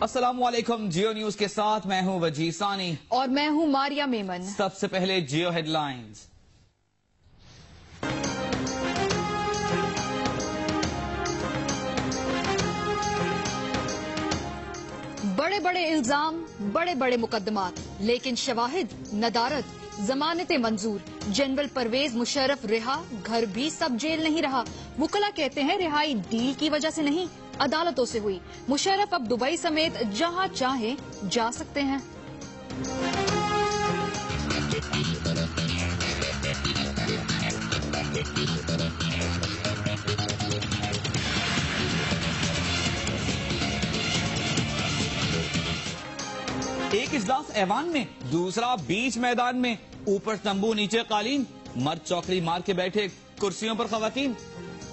السلام علیکم، جیو نیوز کے ساتھ میں ہوں وجیح ثانی اور میں ہوں ماریا میمن۔ سب سے پہلے جیو ہیڈ لائنز۔ بڑے بڑے الزام، بڑے بڑے مقدمات، لیکن شواہد، ندارت، ضمانتیں منظور۔ جنرل پرویز مشرف رہا، گھر بھی سب جیل نہیں رہا۔ وکلا کہتے ہیں رہائی ڈیل کی وجہ سے نہیں، عدالتوں سے ہوئی۔ مشرف اب دبئی سمیت جہاں چاہیں جا سکتے ہیں۔ ایک اجلاس ایوان میں، دوسرا بیچ میدان میں، اوپر تمبو نیچے قالین، مرد چوکری مار کے بیٹھے کرسیوں پر خواتین۔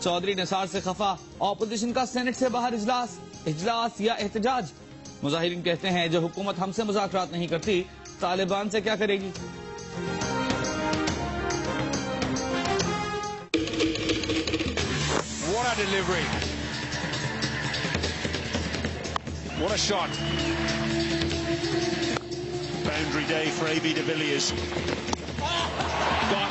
چودھری نثار سے خفا، اپوزیشن کا سینٹ سے باہر اجلاس یا احتجاج۔ مظاہرین کہتے ہیں جو حکومت ہم سے مذاکرات نہیں کرتی، طالبان سے کیا کرے گی؟ What a delivery. What a shot. Boundary day for AB de Villiers. Got.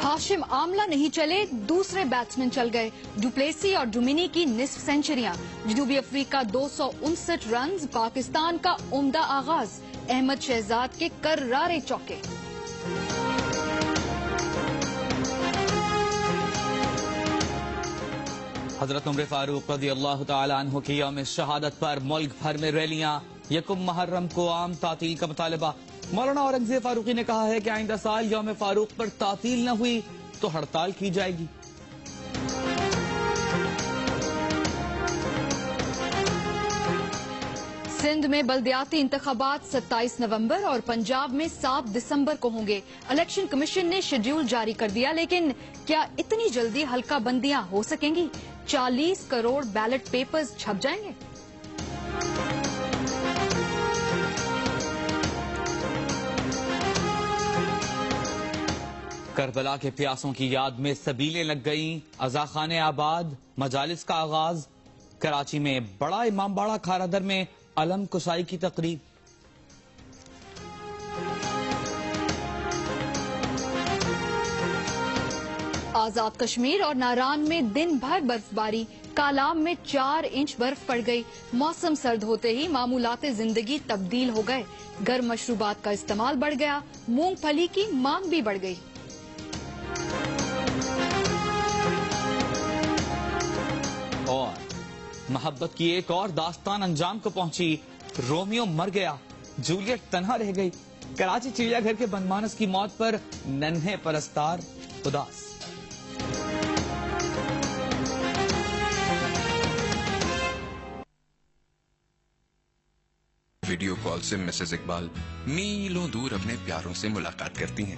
ہاشم عاملہ نہیں چلے، دوسرے بیٹسمین چل گئے۔ ڈوپلیسی اور ڈومینی کی نصف سینچریاں۔ جنوبی افریقہ 259 رنز، پاکستان کا عمدہ آغاز۔ احمد شہزاد کے کرارے چوکے۔ حضرت عمر فاروق رضی اللہ تعالی عنہ کی یوم شہادت پر ملک بھر میں ریلیاں، یکم محرم کو عام تعطیل کا مطالبہ۔ مولانا اورنگزیب فاروقی نے کہا ہے کہ آئندہ سال یوم فاروق پر تعطیل نہ ہوئی تو ہڑتال کی جائے گی۔ سندھ میں بلدیاتی انتخابات 27 نومبر اور پنجاب میں 7 دسمبر کو ہوں گے۔ الیکشن کمیشن نے شیڈول جاری کر دیا، لیکن کیا اتنی جلدی حلقہ بندیاں ہو سکیں گی؟ 40 کروڑ بیلٹ پیپرز چھپ جائیں گے؟ کربلا کے پیاسوں کی یاد میں سبیلیں لگ گئیں، عزاخانے آباد، مجالس کا آغاز۔ کراچی میں بڑا امام باڑہ کھارا در میں علم کشائی کی تقریب۔ آزاد کشمیر اور ناران میں دن بھر برف باری، کالام میں 4 انچ برف پڑ گئی۔ موسم سرد ہوتے ہی معمولات زندگی تبدیل ہو گئے۔ گرم مشروبات کا استعمال بڑھ گیا، مونگ پھلی کی مانگ بھی بڑھ گئی۔ اور محبت کی ایک اور داستان انجام کو پہنچی، رومیو مر گیا، جولیٹ تنہا رہ گئی۔ کراچی چڑیا گھر کے بنمانس کی موت پر ننھے پرستار اداس۔ ویڈیو کال سے مسز اقبال میلوں دور اپنے پیاروں سے ملاقات کرتی ہیں،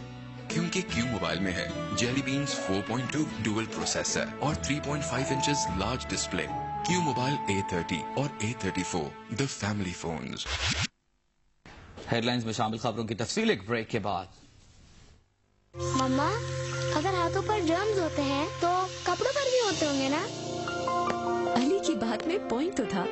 کیونکہ کیو موبائل میں ہے جیلی بینز 4.2 ڈوئل پروسیسر اور 3.5 inches large display. Q mobile A30 اور A34 the family phones۔ Headlines میں شامل خبروں کی تفصیل ایک بریک کے بعد۔ مما، اگر ہاتھوں پر جرمز ہوتے ہیں تو کپڑوں پر بھی ہوتے ہوں گے نا؟ علی کی بات میں پوائنٹ تو تھا،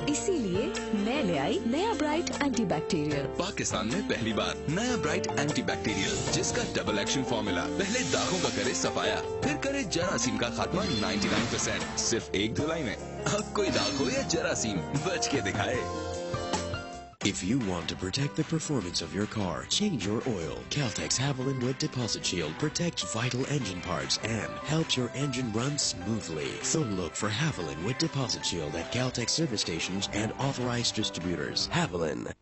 اسی لیے میں لے آئی نیا برائٹ اینٹی بیکٹیریل۔ پاکستان میں پہلی بار نیا برائٹ اینٹی بیکٹیریل، جس کا ڈبل ایکشن فارمولا پہلے داغوں کا کرے صفایا، پھر کرے جراثیم کا خاتمہ 99%، صرف ایک دھلائی میں۔ اب کوئی داغ ہو یا جراثیم، بچ کے دکھائے۔ If you want to protect the performance of your car, change your oil. Caltex Haviland Wet Deposit Shield protects vital engine parts and helps your engine run smoothly. So look for Haviland Wet Deposit Shield at Caltex service stations and authorized distributors. Haviland.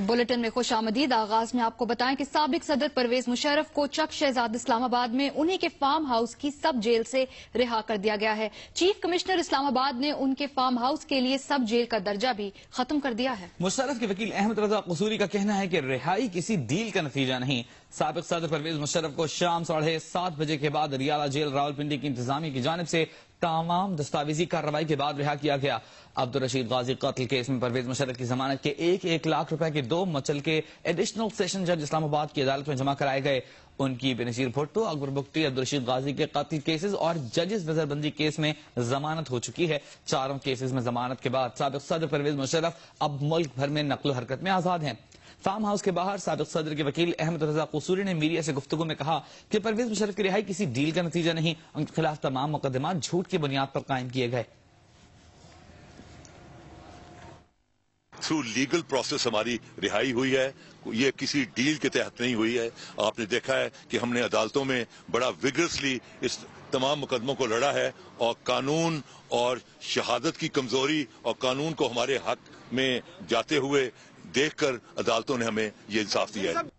Bulletin میں خوش آمدید۔ آغاز میں آپ کو بتائیں کہ سابق صدر پرویز مشرف کو چک شہزاد اسلام آباد میں انہی کے فارم ہاؤس کی سب جیل سے رہا کر دیا گیا ہے۔ چیف کمشنر اسلام آباد نے ان کے فارم ہاؤس کے لیے سب جیل کا درجہ بھی ختم کر دیا ہے۔ مشرف کے وکیل احمد رضا قصوری کا کہنا ہے کہ رہائی کسی ڈیل کا نتیجہ نہیں۔ سابق صدر پرویز مشرف کو شام 7:30 بجے کے بعد ریالہ جیل راولپنڈی کی انتظامیہ کی جانب سے تمام دستاویزی کارروائی کے بعد رہا کیا گیا۔ عبدالرشید غازی قتل کیس میں پرویز مشرف کی ضمانت کے 1 لاکھ روپے کے 2 مچل کے ایڈیشنل سیشن جج اسلام آباد کی عدالت میں جمع کرائے گئے ان کی بنظیر بھٹو، اکبر بگٹی، عبدالرشید غازی کے قتل کیسز اور ججز نظر بندی کیس میں ضمانت ہو چکی ہے۔ چاروں کیسز میں ضمانت کے بعد سابق صدر پرویز مشرف اب ملک بھر میں نقل و حرکت میں آزاد ہیں۔ فارم ہاؤس کے باہر سابق صدر کے وکیل احمد رضا قصوری نے میڈیا سے گفتگو میں کہا کہ پرویز مشرف کی رہائی کسی ڈیل کا نتیجہ نہیں، ان کے خلاف تمام مقدمات جھوٹ کی بنیاد پر قائم کیے گئے۔ تھرو لیگل پروسیس ہماری رہائی ہوئی ہے، یہ کسی ڈیل کے تحت نہیں ہوئی ہے۔ آپ نے دیکھا ہے کہ ہم نے عدالتوں میں بڑا ویگرسلی اس تمام مقدموں کو لڑا ہے، اور قانون اور شہادت کی کمزوری اور قانون کو ہمارے حق میں جاتے ہوئے دیکھ کر عدالتوں نے ہمیں یہ انصاف دیا ہے۔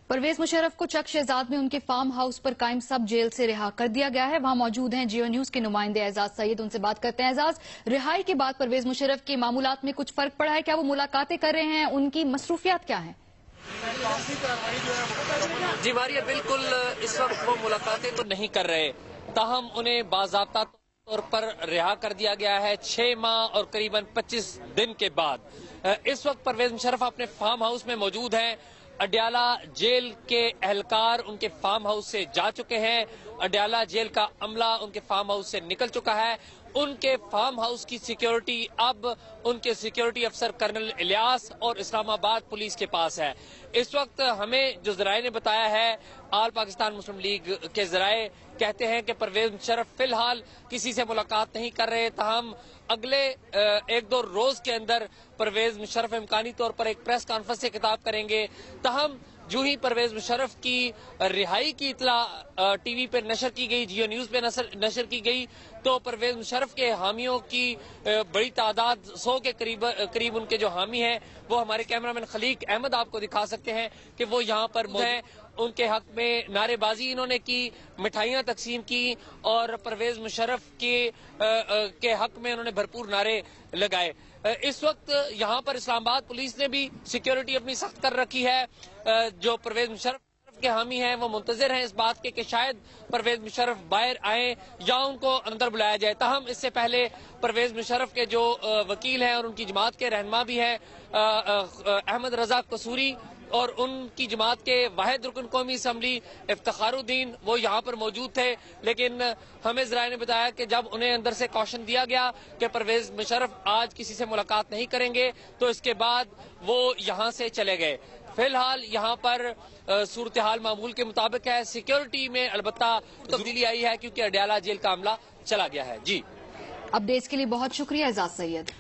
پرویز مشرف کو چک شہزاد میں ان کے فارم ہاؤس پر قائم سب جیل سے رہا کر دیا گیا ہے۔ وہاں موجود ہیں جیو نیوز کے نمائندے اعزاز سید، ان سے بات کرتے ہیں۔ اعزاز، رہائی کے بعد پرویز مشرف کے معمولات میں کچھ فرق پڑا ہے؟ کیا وہ ملاقاتیں کر رہے ہیں؟ ان کی مصروفیات کیا ہیں؟ جی ماریہ، بالکل اس وقت وہ ملاقاتیں تو نہیں کر رہے، تاہم انہیں باضابطہ طور پر رہا کر دیا گیا ہے 6 ماہ اور قریباً 25 دن کے بعد۔ اس وقت پرویز مشرف اپنے فارم ہاؤس میں موجود ہیں۔ اڈیالہ جیل کے اہلکار ان کے فارم ہاؤس سے جا چکے ہیں، اڈیالہ جیل کا عملہ ان کے فارم ہاؤس سے نکل چکا ہے۔ ان کے فارم ہاؤس کی سیکیورٹی اب ان کے سیکیورٹی افسر کرنل الیاس اور اسلام آباد پولیس کے پاس ہے۔ اس وقت ہمیں جو ذرائع نے بتایا ہے، آل پاکستان مسلم لیگ کے ذرائع کہتے ہیں کہ پرویز مشرف فی الحال کسی سے ملاقات نہیں کر رہے، تاہم اگلے 1-2 روز کے اندر پرویز مشرف امکانی طور پر ایک پریس کانفرنس سے خطاب کریں گے۔ تاہم جو ہی پرویز مشرف کی رہائی کی اطلاع ٹی وی پہ نشر کی گئی، جیو نیوز پہ نشر کی گئی، تو پرویز مشرف کے حامیوں کی بڑی تعداد 100 کے قریب ان کے جو حامی ہیں، وہ ہمارے کیمرامین خلیق احمد آپ کو دکھا سکتے ہیں کہ وہ یہاں پر ہیں۔ ان کے حق میں نعرے بازی انہوں نے کی، مٹھائیاں تقسیم کی، اور پرویز مشرف کے حق میں انہوں نے بھرپور نعرے لگائے۔ اس وقت یہاں پر اسلام آباد پولیس نے بھی سیکیورٹی اپنی سخت کر رکھی ہے۔ جو پرویز مشرف کے حامی ہیں وہ منتظر ہیں اس بات کے کہ شاید پرویز مشرف باہر آئیں یا ان کو اندر بلایا جائے۔ تاہم اس سے پہلے پرویز مشرف کے جو وکیل ہیں اور ان کی جماعت کے رہنما بھی ہیں احمد رضا قصوری، اور ان کی جماعت کے واحد رکن قومی اسمبلی افتخار الدین، وہ یہاں پر موجود تھے، لیکن ہمیں ذرائع نے بتایا کہ جب انہیں اندر سے کوشن دیا گیا کہ پرویز مشرف آج کسی سے ملاقات نہیں کریں گے، تو اس کے بعد وہ یہاں سے چلے گئے۔ فی الحال یہاں پر صورتحال معمول کے مطابق ہے، سیکیورٹی میں البتہ تبدیلی آئی ہے کیونکہ اڈیالہ جیل کا عملہ چلا گیا ہے۔ جی، اپڈیٹس کے لیے بہت شکریہ اعزاز سید۔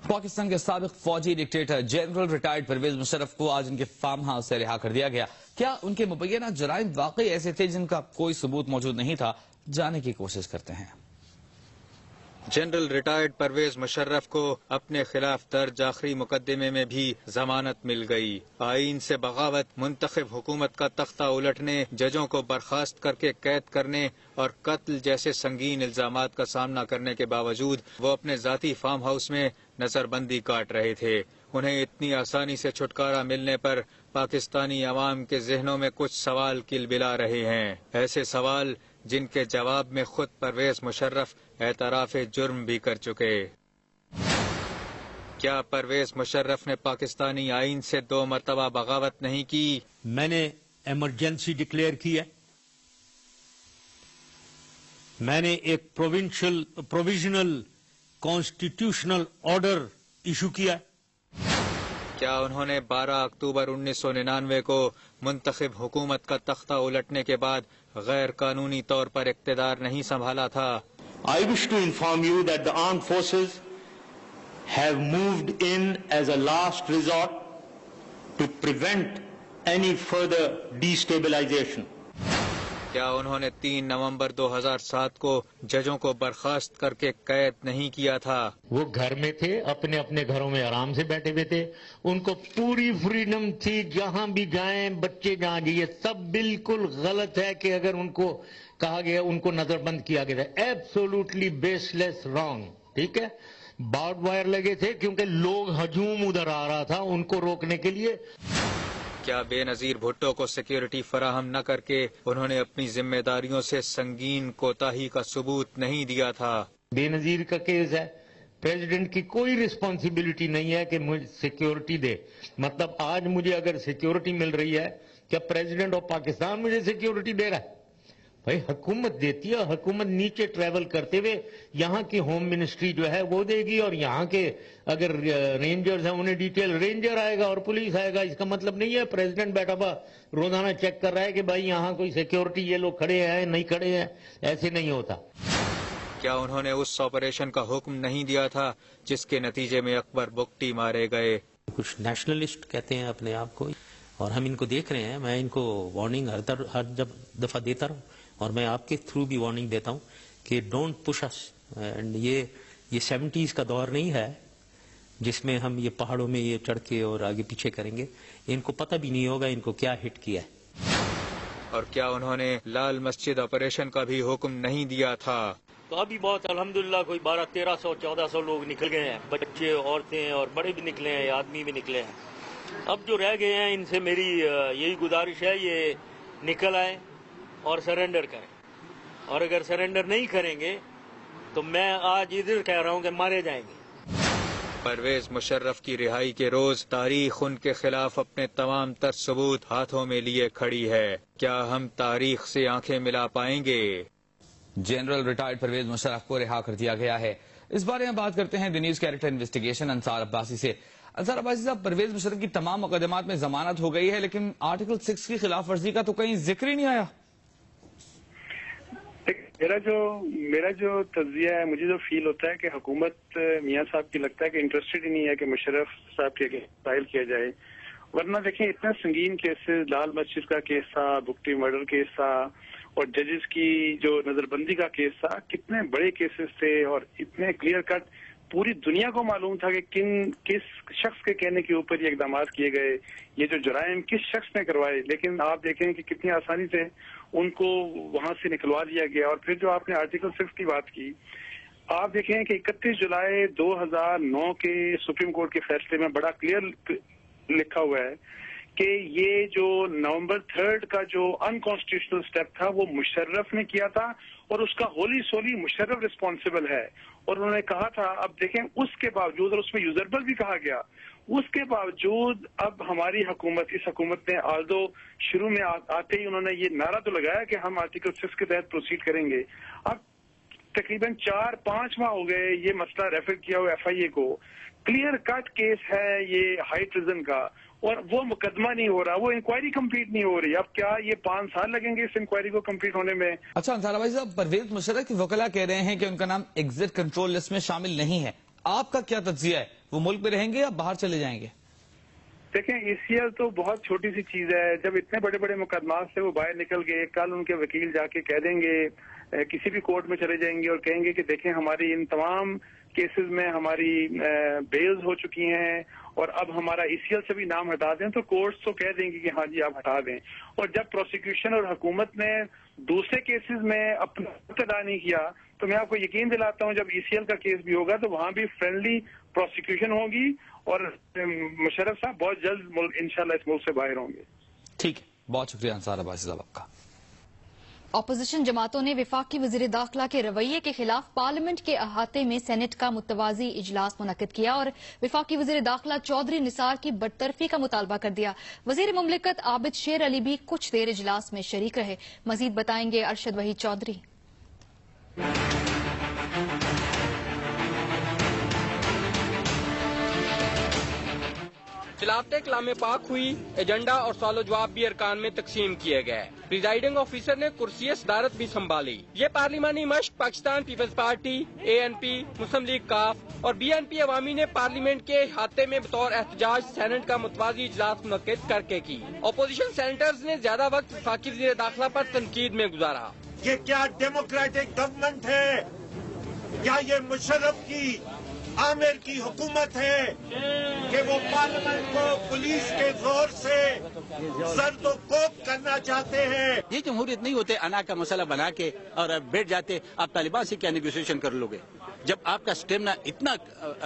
پاکستان کے سابق فوجی dictator general retired Pervez Musharraf کو آج ان کے فارم ہاؤس سے رہا کر دیا گیا۔ کیا ان کے مبینہ جرائم واقعی ایسے تھے جن کا کوئی ثبوت موجود نہیں تھا؟ جاننے کی کوشش کرتے ہیں۔ جنرل ریٹائرڈ پرویز مشرف کو اپنے خلاف درج آخری مقدمے میں بھی ضمانت مل گئی۔ آئین سے بغاوت، منتخب حکومت کا تختہ الٹنے، ججوں کو برخاست کر کے قید کرنے اور قتل جیسے سنگین الزامات کا سامنا کرنے کے باوجود وہ اپنے ذاتی فارم ہاؤس میں نظر بندی کاٹ رہے تھے۔ انہیں اتنی آسانی سے چھٹکارا ملنے پر پاکستانی عوام کے ذہنوں میں کچھ سوال کلبلا رہے ہیں، ایسے سوال جن کے جواب میں خود پرویز مشرف اعتراف جرم بھی کر چکے۔ کیا پرویز مشرف نے پاکستانی آئین سے 2 مرتبہ بغاوت نہیں کی؟ میں نے ایمرجنسی ڈکلیئر کی ہے، میں نے ایک پروویژنل کانسٹیٹیوشنل آرڈر ایشو کیا ہے۔ کیا انہوں نے 12 اکتوبر 1999 کو منتخب حکومت کا تختہ الٹنے کے بعد غیر قانونی طور پر اقتدار نہیں سنبھالا تھا؟ I wish to inform you that the armed forces have moved in as a last resort to prevent any further destabilization. کیا انہوں نے 3 نومبر 2007 کو ججوں کو برخاست کر کے قید نہیں کیا تھا؟ وہ گھر میں تھے، اپنے اپنے گھروں میں آرام سے بیٹھے ہوئے تھے، ان کو پوری فریڈم تھی، جہاں بھی جائیں، بچے جہاں جائیں۔ سب بالکل غلط ہے کہ اگر ان کو کہا گیا ان کو نظر بند کیا گیا تھا، ایبسولوٹلی بیس لیس رانگ، ٹھیک ہے۔ بارڈ وائر لگے تھے کیونکہ لوگ ہجوم ادھر آ رہا تھا ان کو روکنے کے لیے۔ کیا بے نظیر بھٹو کو سیکیورٹی فراہم نہ کر کے انہوں نے اپنی ذمہ داریوں سے سنگین کوتاہی کا ثبوت نہیں دیا تھا؟ بے نظیر کا کیس ہے، प्रेसिडेंट की कोई रिस्पॉन्सिबिलिटी नहीं है कि मुझे सिक्योरिटी दे। मतलब आज मुझे अगर सिक्योरिटी मिल रही है, क्या प्रेसिडेंट ऑफ पाकिस्तान मुझे सिक्योरिटी दे रहा है? भाई हुकूमत देती है, हुकूमत नीचे ट्रैवल करते हुए यहाँ की होम मिनिस्ट्री जो है वो देगी, और यहाँ के अगर रेंजर्स हैं उन्हें डिटेल, रेंजर आएगा और पुलिस आएगा। इसका मतलब नहीं है प्रेसिडेंट बैठा हुआ रोजाना चेक कर रहा है कि भाई यहाँ कोई सिक्योरिटी ये लोग खड़े हैं नहीं खड़े हैं, ऐसे नहीं होता। क्या उन्होंने उस ऑपरेशन का हुक्म नहीं दिया था जिसके नतीजे में अकबर बुगटी मारे गए? कुछ नेशनलिस्ट कहते हैं अपने आप को, और हम इनको देख रहे हैं। मैं इनको वार्निंग हर दफा देता रहूं, और मैं आपके थ्रू भी वार्निंग देता हूं कि डोंट पुश अस। एंड ये 70s का दौर नहीं है जिसमें हम ये पहाड़ों में ये चढ़ के और आगे पीछे करेंगे। इनको पता भी नहीं होगा इनको क्या हिट किया है। और क्या उन्होंने लाल मस्जिद ऑपरेशन का भी हुक्म नहीं दिया था? तो अभी बहुत अल्हम्दुलिल्लाह कोई 1200-1300-1400 लोग निकल गए हैं, बच्चे औरतें और बड़े भी निकले हैं, आदमी भी निकले हैं। अब जो रह गए हैं इनसे मेरी यही गुजारिश है, ये निकल आए और सरेंडर करें, और अगर सरेंडर नहीं करेंगे तो मैं आज इधर कह रहा हूं कि मारे जाएंगे। परवेज मुशर्रफ की रिहाई के रोज तारीख उनके खिलाफ अपने तमाम तर सबूत हाथों में लिए खड़ी है। क्या हम तारीख से आंखें मिला पाएंगे? जनरल रिटायर्ड परवेज मुशर्रफ को रिहा कर दिया गया है। इस बारे में बात करते हैं the news character investigation Ansar Abbasi से। अंसार अब्बासी साहब, परवेज मुशर्रफ की तमाम मुकदमात में जमानत हो गई है, लेकिन आर्टिकल 6 की खिलाफ वर्जी का तो कहीं जिक्र ही नहीं आया। मेरा जो तज्जिया है, मुझे जो फील होता है कि हुकूमत मियां साहब की लगता है कि इंटरेस्टेड ही नहीं है कि मुशर्रफ साहब के फाइल किया जाए। वरना देखें, इतना संगीन केसेस, लाल मस्जिद का केस था, बुगटी मर्डर केस था, और जजेस की जो नजरबंदी का केस था, कितने बड़े केसेस थे और इतने क्लियर कट पूरी दुनिया को मालूम था कि किस शख्स के कहने के ऊपर ये इकदाम किए गए, ये जो जुराइम किस शख्स ने करवाए। लेकिन आप देखें कि कितनी आसानी से उनको वहां से निकलवा दिया गया। और फिर जो आपने आर्टिकल 6 की बात की, आप देखें कि 31 जुलाई 2009 के सुप्रीम कोर्ट के फैसले में बड़ा क्लियर लिखा हुआ है कि ये जो नवंबर 3 का जो अनकॉन्स्टिट्यूशनल स्टेप था वो मुशर्रफ ने किया था, और उसका होली सोली मुशर्रफ रिस्पॉन्सिबल है। और उन्होंने कहा था, अब देखें उसके बावजूद, और उसमें यूजरबल भी कहा गया, उसके बावजूद अब हमारी हुकूमत, इस हुकूमत ने आल्दो शुरू में आते ही उन्होंने ये नारा तो लगाया कि हम आर्टिकल 6 के तहत प्रोसीड करेंगे। अब तकरीबन 4-5 माह हो गए ये मसला रेफर किया हुआ FIA को। क्लियर कट केस है ये हाई ट्रिजन का, और वो मुकदमा नहीं हो रहा, वो इंक्वायरी कंप्लीट नहीं हो रही। अब क्या ये 5 साल लगेंगे इस इंक्वायरी को कंप्लीट होने में? अच्छा अंसार भाई साहब, परवेज मुशर्रफ के वकला कह रहे हैं कि उनका नाम एग्जिट कंट्रोल लिस्ट में शामिल नहीं है। आपका क्या तज्जिया है, वो मुल्क में रहेंगे या बाहर चले जाएंगे? देखें, ECL तो बहुत छोटी सी चीज है। जब इतने बड़े बड़े मुकदमा से वो बाहर निकल गए, कल उनके वकील जाके कह देंगे, किसी भी कोर्ट में चले जाएंगे और कहेंगे कि देखें हमारी इन तमाम केसेस में हमारी बेल्स हो चुकी हैं और अब हमारा ECL से भी नाम हटा दें, तो कोर्ट्स तो कह देंगे कि हाँ जी आप हटा दें। और जब प्रोसिक्यूशन और हुकूमत ने दूसरे केसेस में अपना अदा नहीं किया, तो मैं आपको यकीन दिलाता हूँ जब ECL का केस भी होगा तो वहां भी फ्रेंडली प्रोसिक्यूशन होगी और मुशर्रफ साहब बहुत जल्द इंशाल्लाह इस मुल्क से बाहर होंगे। ठीक है, बहुत शुक्रिया अंसार अब्बासी साहब आपका। अपोजिशन जमातों ने वफाकी वजीर दाखिला के रवैये के खिलाफ पार्लियामेंट के अहाते में सेनेट का मुतवाजी इजलास मुनक्किद किया और वफाकी वजीर दाखिला चौधरी निसार की बरतरफी का मुतालबा कर दिया। वजीर मुमलिकत आबिद शेर अली भी कुछ देर इजलास में शरीक रहे। मजीद बताएंगे अरशद वहीद चौधरी। खिलाफत कलाम पाक हुई, एजेंडा और सवाल जवाब भी अरकान में तकसीम किए गए। प्रिजाइडिंग ऑफिसर ने कुर्सी सदारत भी संभाली। ये पार्लिमानी मश्क पाकिस्तान पीपल्स पार्टी, ANP, मुस्लिम लीग काफ और BNP अवामी ने पार्लियामेंट के अहाते में बतौर एहतजाज सेनेट का मुतवाजी इजलास मुनक्किद करके की। अपोजिशन सेनेटर्स ने ज्यादा वक्त वफाकी वज़ीर दाखिला पर तनकीद में गुजारा। ये क्या डेमोक्रेटिक गवर्नमेंट है? क्या ये मुशर्रफ की आमिर की हुकूमत है कि वो पार्लियामेंट को पुलिस के जोर से सर तो कोप करना चाहते हैं। ये जमहूरियत नहीं होते अना का मसला बना के और बैठ जाते। आप तालिबान से क्या नेगोशिएशन कर लोगे जब आपका स्टेमिना इतना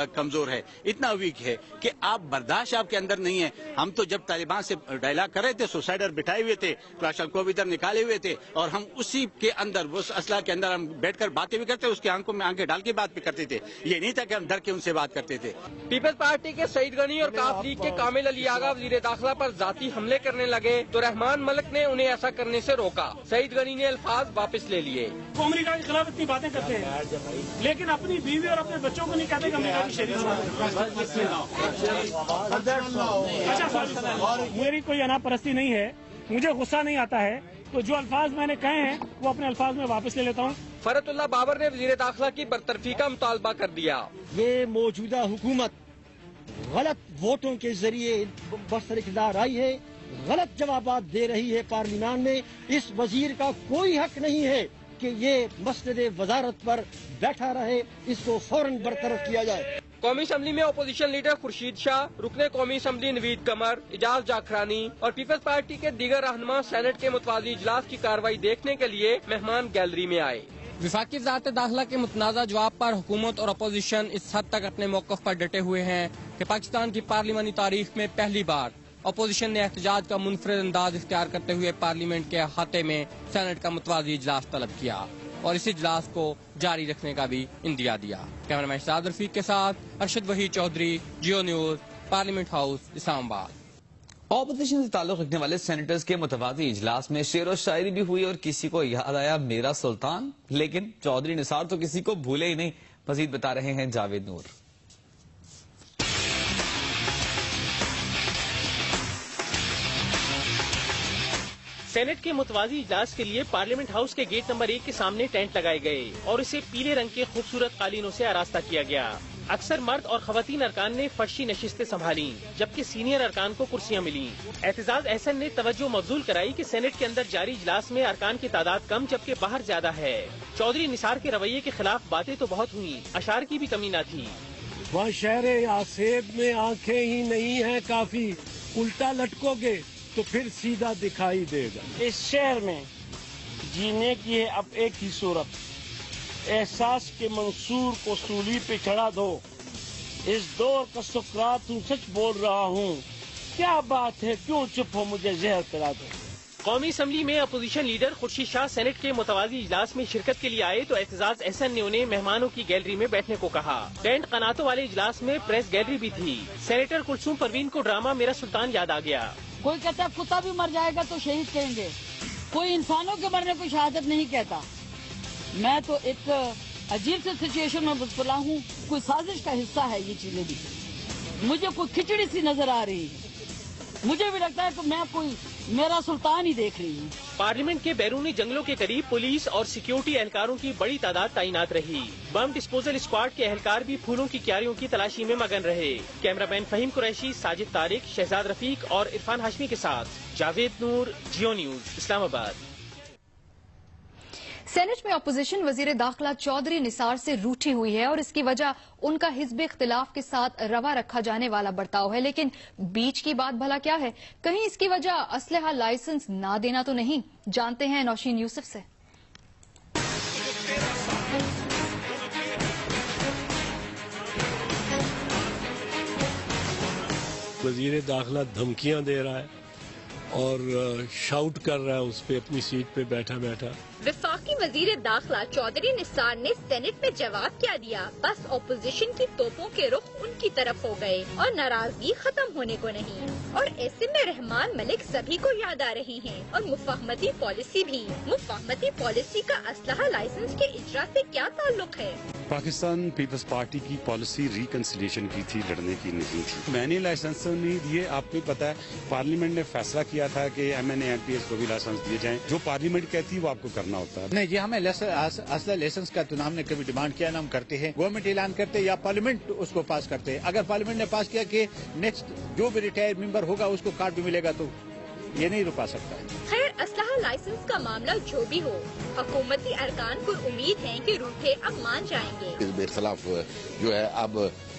कमजोर है, इतना वीक है कि आप बर्दाश्त आपके अंदर नहीं है। हम तो जब तालिबान से डायलॉग कर रहे थे, सुसाइडर बिठाए हुए थे, क्लाशनकोव इधर निकाले हुए थे और हम उसी के अंदर, उस असला के अंदर हम बैठकर बातें भी करते, उसके आंखों में आंखें डाल के बात भी करते थे। ये नहीं था कि हम डर के उनसे बात करते थे। पीपल्स पार्टी के सईद गनी और काफ लीग के कामिल अली आगा वजीर दाखिला पर जाती हमले करने लगे तो रहमान मलिक ने उन्हें ऐसा करने से रोका। सईद गनी ने अल्फाज वापस ले लिए। वो अमेरिका के खिलाफ इतनी बातें करते हैं लेकिन अपनी बीवी और अपने बच्चों को नहीं कहते कि अमेरिका की शरीयत। अच्छा, मेरी कोई अनापरस्ती नहीं है, मुझे गुस्सा नहीं आता है, तो जो अल्फाज मैंने कहे हैं वो अपने अल्फाज में वापस ले लेता हूँ। फरतुल्लाह बाबर ने वजीर दाखिला की बरतरफी का मुतालबा कर दिया। ये मौजूदा हुकूमत गलत वोटों के जरिए बरसर इक़्तिदार आई है, गलत जवाबात दे रही है पार्लियामान में। इस वजीर का कोई हक नहीं है कि ये मसनद वजारत पर बैठा रहे, इसको फौरन बरतरफ किया जाए। कौमी असम्बली में अपोजिशन लीडर खुर्शीद शाह, रुकने कौमी असम्बली नवीद कमर, इजाज जाखरानी और पीपल्स पार्टी के दीगर रहनुमा सेनेट के मुतवाज़ी इजलास की कार्रवाई देखने के लिए मेहमान गैलरी में आए। विफाकी वज़ारत दाखिला के मुतनाज़ा जवाब पर हुकूमत और अपोजिशन इस हद तक अपने मौक़िफ़ पर डटे हुए हैं कि पाकिस्तान की पार्लिमानी तारीख में पहली बार अपोजिशन ने एहतजाज का मुनफरिद अंदाज इख्तियार करते हुए पार्लियामेंट के अहाते में सेनेट का मुतवाज़ी इजलास तलब किया और इस इजलास को जारी रखने का भी इंदिया दिया। कैमरामैन शाद रफीक के साथ अरशद वही Chaudhry, Geo news, parliament house, Islamabad. Opposition से ताल्लुक रखने वाले सेनेटर्स के मुतवाज़ी इजलास में शेर व शायरी भी हुई और किसी को याद आया मेरा सुल्तान, लेकिन चौधरी निसार तो किसी को भूले ही नहीं। मजीद बता रहे हैं जावेद नूर। सेनेट के मुतवाज़ी इजलास के लिए पार्लियामेंट हाउस के गेट नंबर 1 के सामने टेंट लगाए गए और इसे पीले रंग के खूबसूरत कालीनों से आरास्ता किया गया। अक्सर मर्द और खवातीन अरकान ने फर्शी नशिस्तें संभाली, जबकि सीनियर अरकान को कुर्सियां मिली। एतजाज अहसन ने तवज्जो मबजूल कराई कि सेनेट के अंदर जारी इजलास में अरकान की तादाद कम जबकि बाहर ज्यादा है। चौधरी निसार के रवैये के खिलाफ बातें तो बहुत हुई, अशार की भी कमी न थी। वहाँ शहर आसेब में आंखें ही नहीं है काफी, उल्टा लटकोगे तो फिर सीधा दिखाई देगा। इस शहर में जीने की है अब एक ही सूरत, एहसास के मंसूर को सूली पे चढ़ा दो। इस दौर का सुकरात हूँ, सच बोल रहा हूँ, क्या बात है क्यों चुप हो, मुझे जहर पिला दो। कौमी असम्बली में opposition leader Khurshid Shah senate के मुतवाज़ी इजलास में शिरकत के लिए आए तो एतजाज अहसन ने उन्हें मेहमानों की गैलरी में बैठने को कहा। टेंट कनातों वाले इजलास में प्रेस गैलरी भी थी। सेनेटर कुलसूम परवीन को ड्रामा मेरा सुल्तान याद आ गया। कोई कहता है कुत्ता भी मर जाएगा तो शहीद कहेंगे, कोई इंसानों के मरने को शहादत नहीं कहता। मैं तो एक अजीब से सिचुएशन में मुब्तला हूँ, कोई साजिश का हिस्सा है ये चीजें भी। मुझे कोई खिचड़ी सी नजर आ रही है, मुझे भी लगता है कि मैं कोई मेरा सुल्तान ही देख रही हूँ। पार्लियामेंट के बैरूनी जंगलों के करीब पुलिस और सिक्योरिटी एहलकारों की बड़ी तादाद तैनात रही। बम डिस्पोजल स्क्वाड के एहलकार भी फूलों की क्यारियों की तलाशी में मगन रहे। कैमरामैन फहीम कुरैशी, साजिद तारिक, शहजाद रफीक और इरफान हाशमी के साथ जावेद नूर, जियो न्यूज, इस्लामाबाद। सेनेट में अपोजिशन वजीर दाखिला चौधरी निसार से रूठी हुई है और इसकी वजह उनका हिज़्ब इख्तिलाफ के साथ रवा रखा जाने वाला बर्ताव है। लेकिन बीच की बात भला क्या है? कहीं इसकी वजह असलहा लाइसेंस ना देना तो नहीं? जानते हैं नौशीन यूसुफ से। वजीर दाखिला धमकियां दे रहा है और शाउट कर रहा है उस पे अपनी सीट पे बैठा बैठा। वफाकी वजीर दाखिला चौधरी निसार ने सेनेट में जवाब क्या दिया, बस ऑपोजिशन की तोपों के रुख उनकी तरफ हो गए और नाराजगी खत्म होने को नहीं। और ऐसे में रहमान मलिक सभी को याद आ रहे हैं और मुफाहमती पॉलिसी भी। मुफाहमती पॉलिसी का असलहा लाइसेंस के इजरा से क्या ताल्लुक है? पाकिस्तान पीपल्स पार्टी की पॉलिसी रिकंसिलिएशन की थी, लड़ने की नहीं थी। मैंने लाइसेंस नहीं दिए, आपको पता है पार्लियामेंट ने फैसला किया था कि MNA MPs को भी लाइसेंस दिए जाएं। जो पार्लियामेंट कहती है वो आपको करना होता है। नहीं जी, हमें असला लाइसेंस का तो हमने कभी डिमांड किया ना, हम करते हैं। गवर्नमेंट ऐलान करते या पार्लियामेंट उसको पास करते हैं। अगर पार्लियामेंट ने पास किया कि नेक्स्ट जो भी रिटायर्ड मेंबर होगा उसको कार्ड भी मिलेगा तो ये नहीं रुका सकता है। खैर, असलहा लाइसेंस का मामला जो भी हो, हुकूमती अरकान को उम्मीद है कि रूठे अब मान जाएंगे। इसके खिलाफ जो है अब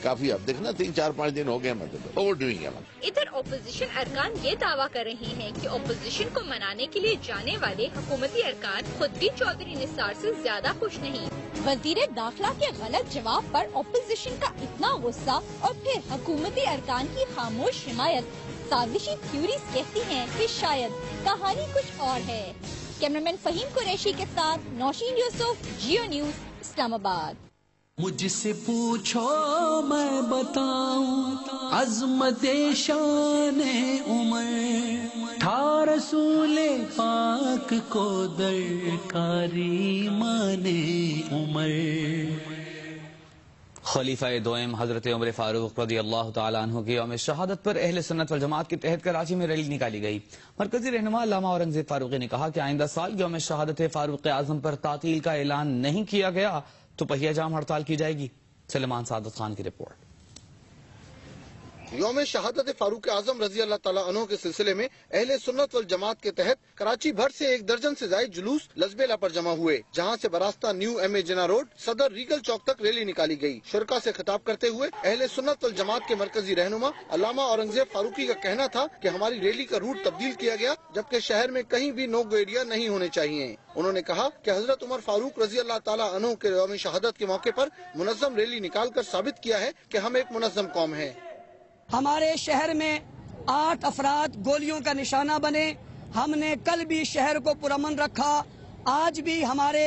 काफी, अब देखना 3-4-5 दिन हो गए, मतलब ओवर डूइंग है। इधर ऑपोजिशन अरकान ये दावा कर रहे हैं कि ऑपोजिशन को मनाने के लिए जाने वाले हुकूमती अरकान खुद भी चौधरी निसार से ज्यादा खुश नहीं। वजीर दाखिला के गलत जवाब पर ऑपोजिशन का इतना गुस्सा और फिर हुकूमती अरकान की खामोश हिमायत, साजिशी थ्योरीज कहती हैं कि शायद कहानी कुछ और है। कैमरामैन फहीम कुरैशी के साथ नौशीन यूसुफ, जियो न्यूज, इस्लामाबाद। मुझसे पूछो मैं बताऊं अज़मते शाने उमर, था रसूले पाक को दरकारी माने उमर। खलीफा दोयम हजरत उमर फारूक रज़ी अल्लाह तआला अन्हु की यौम शहादत पर अहले सुन्नत वल जमात के तहत कराची में रैली निकाली गई। मरकजी रहनुमा अल्लामा औरंगजेब फारूकी ने कहा कि आइंदा साल यौम शहादत फारूक आजम पर तातील का ऐलान नहीं किया गया तो पहिया जाम हड़ताल की जाएगी। सलेमान सादत खान की रिपोर्ट। यौम शहादत फारूक आजम रजी अल्लाह ताला अन्हु के सिलसिले में अहले सुन्नत वल जमात के तहत कराची भर से 1 दर्जन से ज्यादा जुलूस लजबेला पर जमा हुए, जहां से बरास्ता न्यू MA जिना रोड सदर रीगल चौक तक रैली निकाली गई। शुरका से खिताब करते हुए अहले सुन्नत वल जमात के मरकजी रहनुमा अल्लामा औरंगजेब फारूकी का कहना था कि हमारी रैली का रूट तब्दील किया गया, जबकि शहर में कहीं भी नो गो एरिया नहीं होने चाहिए। उन्होंने कहा कि हजरत उमर फारूक रजी अल्लाह ताला अन्हु के यौम शहादत के मौके पर मुनज़्ज़म रैली निकाल कर साबित किया है कि हम एक मुनज़्ज़म कौम है। हमारे शहर में 8 अफराद गोलियों का निशाना बने। हमने कल भी शहर को पुरअमन रखा, आज भी हमारे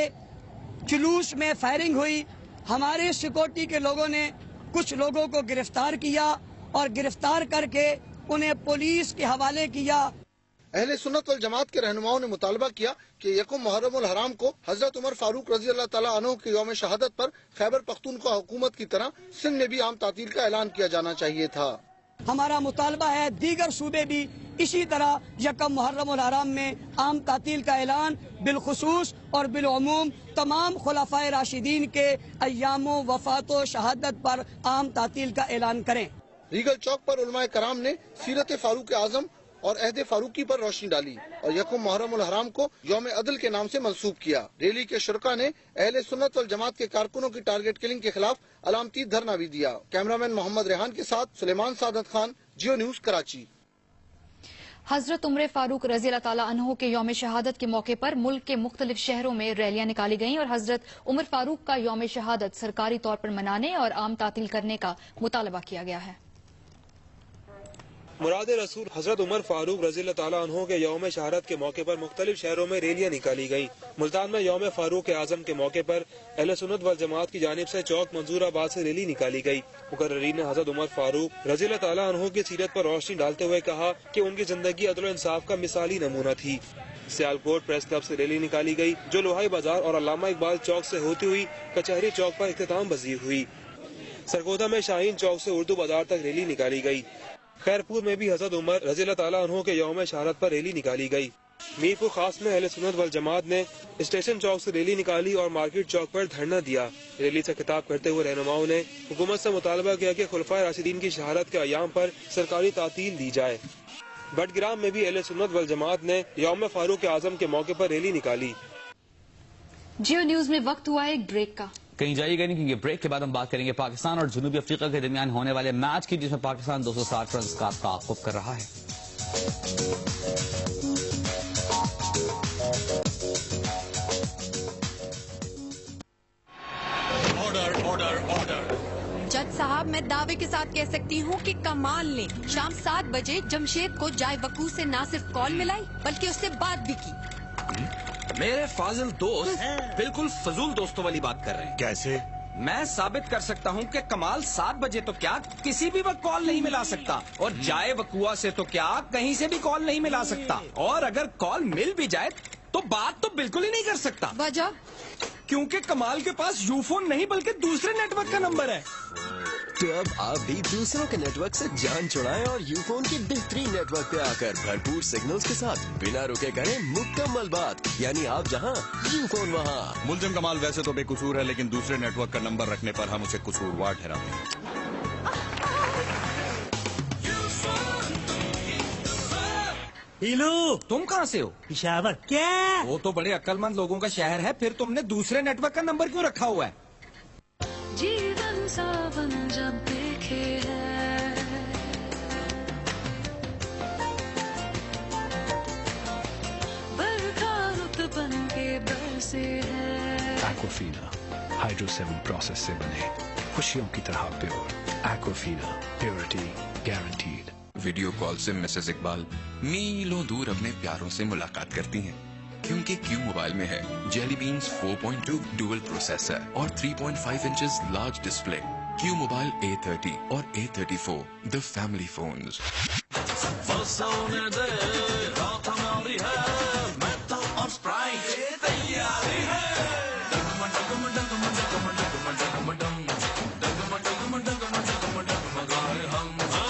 जुलूस में फायरिंग हुई। हमारे सिक्योरिटी के लोगों ने कुछ लोगों को गिरफ्तार किया और गिरफ्तार करके उन्हें पुलिस के हवाले किया। अहले सुन्नत वल जमात के रहनुमाओं ने मुतालबा किया कि यकुम मुहर्रम उल हराम को हजरत उमर फारूक रजी अल्लाह ताला अन्हु के यौम शहादत पर खैबर पख्तूनख्वा हुकूमत की तरह सिंध में भी आम तातील का ऐलान किया जाना चाहिए था। हमारा मुतालबा है दीगर सूबे भी इसी तरह यकम मुहर्रम उल हराम में आम तातील का ऐलान बिलखुसूस और बिलउमूम तमाम खुलाफाए राशिदीन के अय्यामो वफातो शहादत पर आम तातील का ऐलान करें। रीगल चौक पर उलमाए कराम ने सीरत फारूक आजम और अहद फारूकी पर रोशनी डाली और यकुम मुहर्रम उल हराम को यौम अदल के नाम से मंसूब किया। रैली के शुरका ने अहले सुन्नत वल जमात के कारकुनों की टारगेट किलिंग के खिलाफ अलामती धरना भी दिया। कैमरामैन मोहम्मद रेहान के साथ सुलेमान सादत खान, जियो न्यूज, कराची। हजरत उमर फारूक रज़ी अल्लाह ताला अन्हु के यौम शहादत के मौके पर मुल्क के मुख्तलिफ शहरों में रैलियां निकाली गईं और हजरत उमर फारूक का यौम शहादत सरकारी तौर पर मनाने और आम तातील करने का मुतालबा किया गया है। मुराद रसूल हजरत उमर फारूक रज़ी अल्लाह ताला अन्हु के यौम शहादत के मौके पर मुख्तलिफ शहरों में रैलियां निकाली गईं। मुल्तान में यौम फारूक आजम के मौके पर अहले सुन्नत वल जमात की जानिब से चौक मंजूराबाद से रैली निकाली गई। मुकर्ररीन ने हजरत उमर फारूक रज़ी अल्लाह ताला अन्हु की सीरत पर रोशनी डालते हुए कहा कि उनकी जिंदगी अदल और इंसाफ का मिसाली नमूना थी। सियालकोट प्रेस क्लब से रैली निकाली गई, जो लोहाई बाजार और अल्लामा इकबाल चौक से होती हुई कचहरी चौक पर इख्तिताम पजीर हुई। सरगोदा में शाहीन चौक से उर्दू बाजार तक रैली निकाली गई। खैरपुर में भी हजरत उमर रज़ी अल्लाह ताला अन्हु के यौम शहादत पर रैली निकाली गई। मीरपुर खास में अहले सुन्नत वल जमात ने स्टेशन चौक से रैली निकाली और मार्केट चौक पर धरना दिया। रैली से खिताब करते हुए रहनुमाओं ने हुकूमत से मुतालबा किया कि खुलफाए राशिदीन की शहादत के अयाम पर सरकारी तातील दी जाए। बटग्राम में भी अहले सुन्नत वल जमात ने यौम फारूक आजम के मौके पर रैली निकाली। जियो न्यूज में वक्त हुआ एक ब्रेक का। कहीं जाइएगा नहीं, क्योंकि ब्रेक के बाद हम बात करेंगे पाकिस्तान और जनूबी अफ्रीका के दरमियान होने वाले मैच की, जिसमें पाकिस्तान 260 रन का ताक़ुब कर रहा है। Order order order. जज साहब, मैं दावे के साथ कह सकती हूँ कि कमाल ने शाम 7 बजे जमशेद को जाय वकू से न सिर्फ कॉल मिलाई बल्कि उससे बात भी की। मेरे फाजिल दोस्त बिल्कुल फजूल दोस्तों वाली बात कर रहे हैं। कैसे? मैं साबित कर सकता हूँ कि कमाल 7 बजे तो क्या किसी भी वक्त कॉल नहीं मिला सकता, और जाए वकुआ से तो क्या कहीं से भी कॉल नहीं मिला सकता, और अगर कॉल मिल भी जाए तो बात तो बिल्कुल ही नहीं कर सकता। वजह? क्योंकि कमाल के पास यूफोन नहीं बल्कि दूसरे नेटवर्क का नंबर है। तो अब आप भी दूसरों के नेटवर्क से जान छुड़ाएं और यूफोन के बेहतरीन नेटवर्क पे आकर भरपूर सिग्नल्स के साथ बिना रुके करें मुकम्मल बात, यानी आप जहां यूफोन वहां। मुल्जिम कमाल वैसे तो बेकसूर है, लेकिन दूसरे नेटवर्क का नंबर रखने पर हम उसे कसूरवार ठहराते हैं। हीलू, तुम कहाँ से हो? पिशावर। क्या? वो तो बड़े अक्लमंद लोगों का शहर है, फिर तुमने दूसरे नेटवर्क का नंबर क्यों रखा हुआ है? जीवन सावन जब देखे है, बरखा रुत बन के बरसे है। Aquafina, Hydro 7 प्रोसेस से बने खुशियों की तरह pure. Aquafina, purity guaranteed। Video call से मिसेस इकबाल मीलों दूर अपने प्यारों से मुलाकात करती हैं, क्योंकि क्यू मोबाइल में है जेली बीन्स 4.2 डुअल प्रोसेसर और 3.5 inches large display. Q mobile A30 और A34 द फैमिली फोन्स। रात हमारी है, मैं तो और स्प्राइट तैयारी है।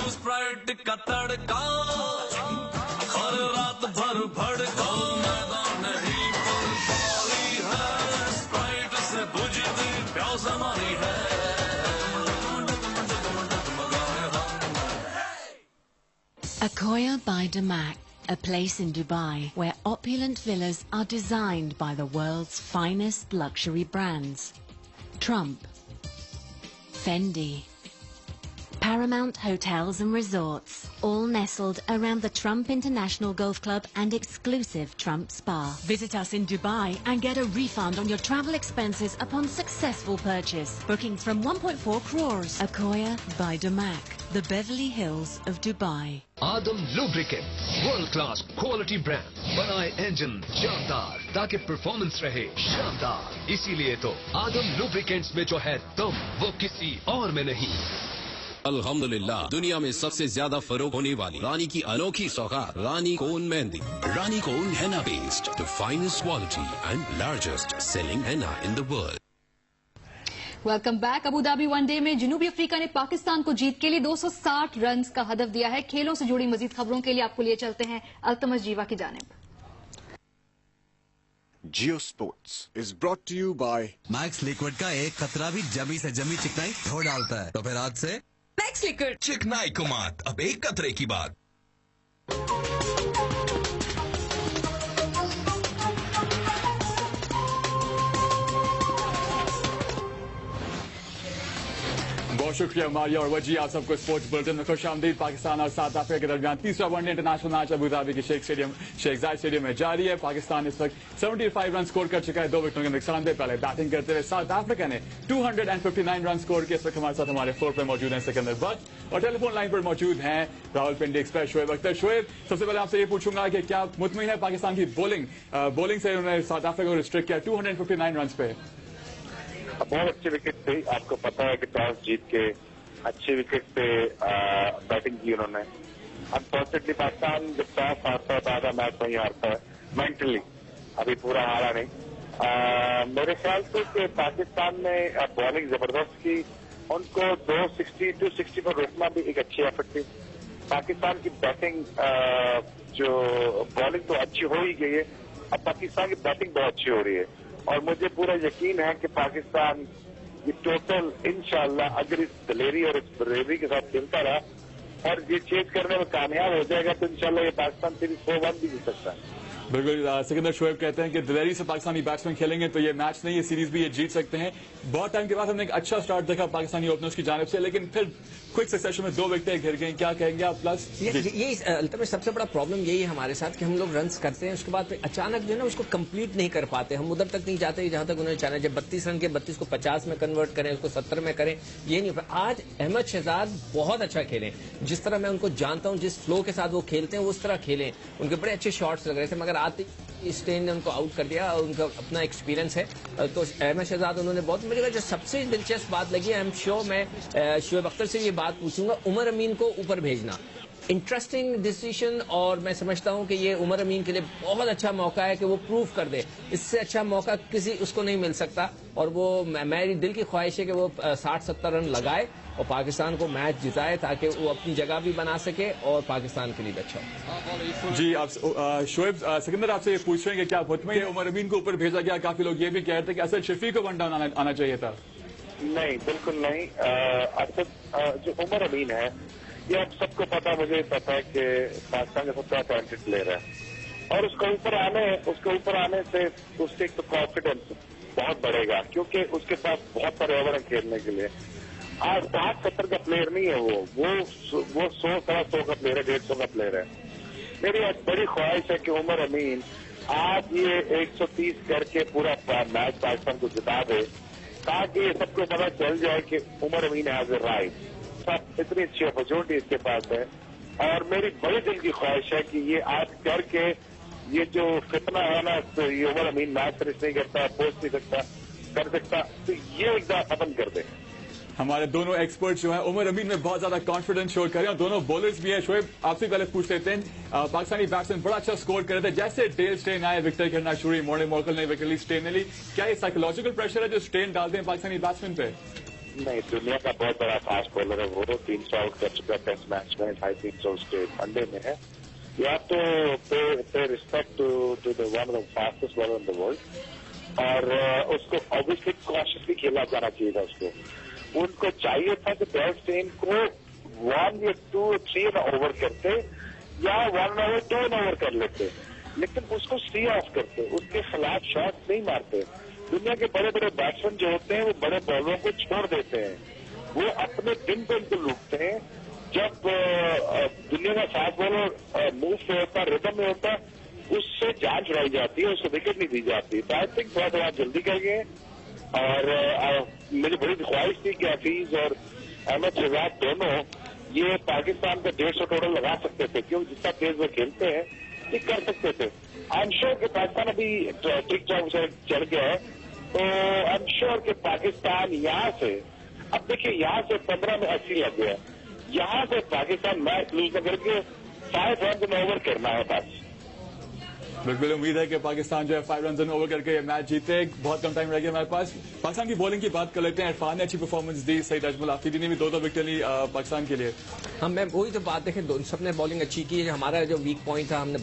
स्प्राइट का तड़का हर रात भर भड़का, मैदान नहीं पर पारी है, स्प्राइट से बुझती प्यास हमारी है। Accoya by Damac, a place in Dubai where opulent villas are designed by the world's finest luxury brands. Trump, Fendi, Paramount Hotels and Resorts, all nestled around the Trump International Golf Club and exclusive Trump Spa. Visit us in Dubai and get a refund on your travel expenses upon successful purchase. Bookings from 1.4 crores. Accoya by Damac, the Beverly Hills of Dubai. Adam Lubricant, world class quality brand, बनाए engine शानदार ताकि performance रहे शानदार। इसीलिए तो Adam Lubricants में जो है तुम, वो किसी और में नहीं। अल्हम्दुलिल्लाह, दुनिया में सबसे ज्यादा फरोख होने वाली रानी की अनोखी सौगात रानी कोन मेहंदी। रानी कोन henna based, the finest quality and largest selling henna in the world. Welcome back. Abu Dhabi one day में जनूबी अफ्रीका ने पाकिस्तान को जीत के लिए 260 रन का हदफ दिया है। खेलों से जुड़ी मजीद खबरों के लिए आपको लिए चलते हैं अल्तमश जीवा की जानिब। Geo sports is brought to you by max liquid का एक खतरा भी जमी से जमी चिकनाई धो डालता है, तो फिर आज से मैक्स लिक्विड चिकनाई को मात, अब एक कतरे की बात। बहुत शुक्रिया मारिया और वजी। आप सबको स्पोर्ट्स बुलेटिन में खुश आमदीद। पाकिस्तान और साउथ अफ्रीका के दरमियान तीसरा one day international match Abu Dhabi के शेख जायद स्टेडियम में जारी है। पाकिस्तान इस वक्त 75 रन स्कोर कर चुका है 2 विकेटों के नुकसान पे। पहले बैटिंग करते हुए साउथ अफ्रीका ने 259 रन स्कोर किए। इस वक्त हमारे साथ हमारे फ्लोर पर मौजूद हैं सिकंदर बट और टेलीफोन लाइन पर मौजूद हैं रावलपिंडी एक्सप्रेस शोएब अख्तर। शोएब, सबसे पहले आपसे ये पूछूंगा कि क्या मुतमईन है पाकिस्तान की बॉलिंग से उन्होंने साउथ अफ्रीका को रिस्ट्रिक्ट किया 259 रन पे? बहुत अच्छी विकेट थी। आपको पता है कि टॉस जीत के अच्छी विकेट पे बैटिंग की उन्होंने। अनफॉर्चुनेटली पाकिस्तान जब टॉस हारता है तो आधा मैच वहीं हारता है मेंटली, अभी पूरा हारा नहीं। मेरे ख्याल से कि पाकिस्तान ने बॉलिंग जबरदस्त की, उनको 260 पर रोकना भी एक अच्छी एफर्ट थी। पाकिस्तान की बैटिंग जो बॉलिंग तो अच्छी हो ही गई है, अब पाकिस्तान की बैटिंग बहुत अच्छी हो रही है और मुझे पूरा यकीन है कि पाकिस्तान ये टोटल इंशाल्लाह अगर इस दलेरी और इस ब्रेवरी के साथ खेलता रहा और ये चेज करने में कामयाब हो जाएगा तो इंशाल्लाह ये पाकिस्तान सीरीज 4-1 भी जीत सकता है। बिल्कुल, सिकंदर शोएब कहते हैं कि दिलेरी से पाकिस्तानी बैट्समैन खेलेंगे तो ये मैच नहीं, ये सीरीज भी ये जीत सकते हैं। बहुत टाइम के बाद हमने एक अच्छा स्टार्ट देखा पाकिस्तानी ओपनर्स की जानिब से, लेकिन फिर क्विक सक्सेशन में 2 विकेटें गिर गई। क्या कहेंगे आप? प्लस ये अल्तमश सबसे बड़ा प्रॉब्लम यही है हमारे साथ कि हम लोग रन्स करते हैं, उसके बाद अचानक जो है ना उसको कंप्लीट नहीं कर पाते। हम उधर तक नहीं जाते जहां तक उन्होंने चाहना। जब 32 रन के 32 को 50 में कन्वर्ट करें, उसको 70 में करें, ये नहीं। आज अहमद शहजाद बहुत अच्छा खेले, जिस तरह मैं उनको जानता हूं, जिस फ्लो के साथ वो खेलते हैं उस तरह खेले। उनके बड़े अच्छे शॉट्स लग रहे थे, मगर आते स्टेन ने उनको आउट कर दिया। उनका अपना एक्सपीरियंस है तो अहमद शहजाद उन्होंने बहुत, मुझे जो सबसे दिलचस्प बात लगी, आई एम श्योर मैं शोएब अख्तर से ये बात पूछूंगा, उमर अमीन को ऊपर भेजना इंटरेस्टिंग डिसीजन। और मैं समझता हूं कि ये उमर अमीन के लिए बहुत अच्छा मौका है कि वो प्रूव कर दे। इससे अच्छा मौका किसी उसको नहीं मिल सकता और वो मेरी दिल की ख्वाहिश है कि वो 60-70 रन लगाए और पाकिस्तान को मैच जिताए ताकि वो अपनी जगह भी बना सके और पाकिस्तान के लिए भी अच्छा हो। जी, आप शोएब सिकंदर आपसे ये पूछ रहे हैं कि क्या मुतमईन उमर अमीन को ऊपर भेजा गया? काफी लोग ये भी कह रहे थे कि असद शफी को वन डाउन आना चाहिए था। नहीं, बिल्कुल नहीं। असद जो उमर अमीन है یہ اب سب کو پتا, مجھے پتا ہے کہ پاکستان کا سب سے ٹیلنٹڈ پلیئر ہے, اور اس کے اوپر آنے سے اس سے ایک تو کانفیڈینس بہت بڑھے گا, کیونکہ اس کے پاس بہت سارے اوور ہیں کھیلنے کے لیے. آج 60-70 کا پلیئر نہیں ہے, وہ 100-150 کا پلیئر ہے, 150 کا پلیئر ہے. میری ایک بڑی خواہش ہے کہ عمر امین آج یہ 130 کر کے پورا میچ پاکستان کو جتا دے, تاکہ یہ سب کو پتا چل جائے کہ عمر امین ہیز اے رائٹ. سب اتنی اچھی اپرچونٹی اس کے پاس ہے, اور میری بڑی دل کی خواہش ہے کہ یہ آج کر کے یہ جو فتنہ ہے نا, یہ عمر امین میچ فنش نہیں کرتا, پوسٹ نہیں کر سکتا, تو یہ ایک دفعہ ختم کر دے. ہمارے دونوں ایکسپرٹ جو ہیں عمر امین میں بہت زیادہ کانفیڈنس شو کر رہے ہیں, اور دونوں بولرز بھی ہیں. شعیب, آپ سے پہلے پوچھ لیتے ہیں, پاکستانی بیٹسمین بڑا اچھا اسکور کر رہے تھے, جیسے ڈیل اسٹین آئے, وکٹر کرنا شروع, مورکل نے وکٹ لی, اسٹین نے لی, کیا یہ سائیکولوجیکل پریشر ہے جو اسٹین ڈالتے ہیں پاکستانی بیٹسمین پہ؟ نہیں, دنیا کا بہت بڑا فاسٹ بالر ہے وہ, 300 آؤٹ کر چکا ٹیسٹ میچ میں, 350 اسٹیٹ ون ڈے میں ہے. You have to pay respect to the one of the fastest bowler in the world. اور اس کو obviously cautiously کھیلا جانا چاہیے تھا. اس کو ان کو چاہیے تھا کہ ڈیل اسٹین کو 1 یا 2 یا 3 اوور کرتے, یا 1 اوور 2 اوور کر لیتے, لیکن اس کو سی آف کرتے, اس کے خلاف شاٹ نہیں مارتے. دنیا کے بڑے بڑے بیٹسمین جو ہوتے ہیں وہ بڑے بالروں کو چھوڑ دیتے ہیں, وہ اپنے دن پہ ان کو لوٹتے ہیں. جب دنیا کا فاسٹ بالر موو پہ ہوتا, ردم میں ہوتا, اس سے جان چھڑائی جاتی ہے, اس کو وکٹ نہیں دی جاتی. تو آئی تھنک تھوڑا جلدی کر گئے, اور میری بڑی خواہش تھی کہ حفیظ اور احمد شہزاد دونوں یہ پاکستان کا 150 ٹوٹل لگا سکتے تھے, کیونکہ جتنا تیز وہ کھیلتے ہیں یہ کر سکتے تھے. آئی ایم شیور کہ پاکستان ابھی ٹھیک ٹھاک سے چل گیا ہے, تو آئی ایم شیور کہ پاکستان یہاں سے, اب دیکھیے یہاں سے 15 میں 80 لگ گیا, یہاں سے پاکستان میچ لوز نہ کر کے 5 رنز اوور کرنا ہے بس. بالکل امید ہے کہ پاکستان جو ہے 5 رنز اوور کر کے یہ میچ جیتے. بہت کم ٹائم رہ گیا ہمارے پاس. پاکستان کی بولنگ کی بات کر لیتے ہیں. عرفان نے اچھی پرفارمنس دی, سعید اجمل آفریدی نے بھی 2 وکٹیں لی پاکستان کے لیے. ہم میں وہی تو بات دیکھیں, سب نے بولنگ اچھی کی. ہمارا جو ویک پوائنٹ تھا ہم نے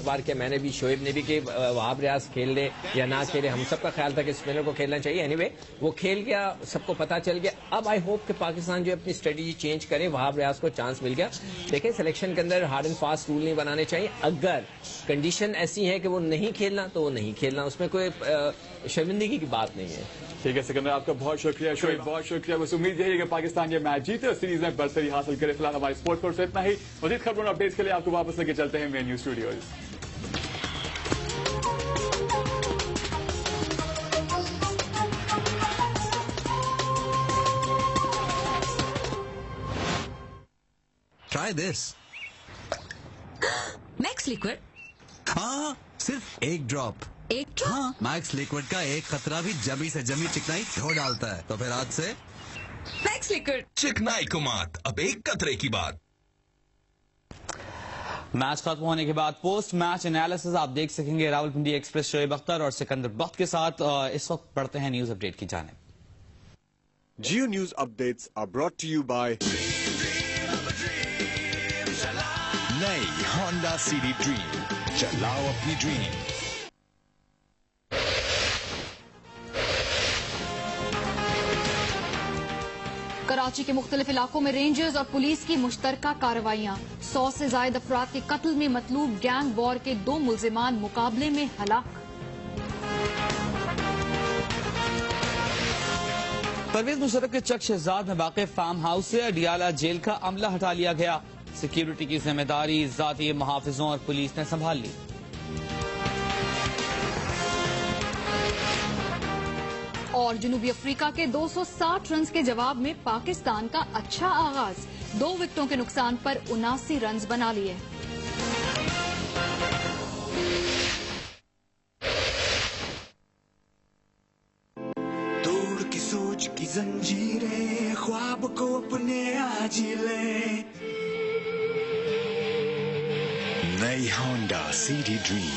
بار کیا, میں نے بھی, شعیب نے بھی, کہ وہاب ریاض کھیل لے یا نہ کھیلے. ہم سب کا خیال تھا کہ اسپنر کو کھیلنا چاہیے. اینی وے وہ کھیل گیا, سب کو پتا چل گیا. اب آئی ہوپ کہ پاکستان جو اپنی اسٹریٹجی چینج کرے, وہاب ریاض کو چانس مل گیا. دیکھیں سلیکشن کے اندر ہارڈ اینڈ فاسٹ رول نہیں بنانے چاہیے. اگر کنڈیشن ایسی ہے کہ وہ نہیں کھیلنا تو وہ نہیں کھیلنا, اس میں کوئی شرمندگی کی بات نہیں ہے. ٹھیک ہے سکندر, آپ کا بہت شکریہ. شعیب بہت شکریہ. بس امید یہی ہے کہ پاکستان یہ میچ جیتے اور سیریز میں برتری حاصل کرے. فی الحال ہمارے اسپورٹ کورس سے اتنا ہی. مزید خبروں اور اپڈیٹس کے لیے آپ کو واپس لے کے چلتے ہیں main news studios. Try this. Max liquid, ہاں صرف ایک ڈراپ. ہاں, میکس لیکوڈ کا ایک خطرہ بھی جمی سے جمی چکنائی دھو ڈالتا ہے. تو پھر آج سے میکس لیکوڈ. چکنائی کو مات, اب ایک قطرے کی بات. میچ ختم ہونے کے بعد پوسٹ میچ انالیسز آپ دیکھ سکیں گے راولپنڈی ایکسپریس شعیب اختر اور سکندر بخت کے ساتھ. اس وقت پڑھتے ہیں نیوز اپڈیٹ کی جانب. Geo News updates are brought to you by نئی ہونڈا سٹی ڈریم, چلاؤ اپنی ڈریم. کراچی کے مختلف علاقوں میں رینجرز اور پولیس کی مشترکہ کارروائیاں. 100 سے زائد افراد کے قتل میں مطلوب گینگ وار کے 2 ملزمان مقابلے میں ہلاک. پرویز مشرف کے چک شہزاد میں واقع فارم ہاؤس سے اڈیالہ جیل کا عملہ ہٹا لیا گیا. سیکیورٹی کی ذمہ داری ذاتی محافظوں اور پولیس نے سنبھال لی. اور جنوبی افریقہ کے 260 رنز کے جواب میں پاکستان کا اچھا آغاز. 2 وکٹوں کے نقصان پر 79 رنز بنا لیے. توڑ کی سوچ کی زنجیریں, خواب کو اپنے آج لے. نئی ہونڈا سٹی ڈریم.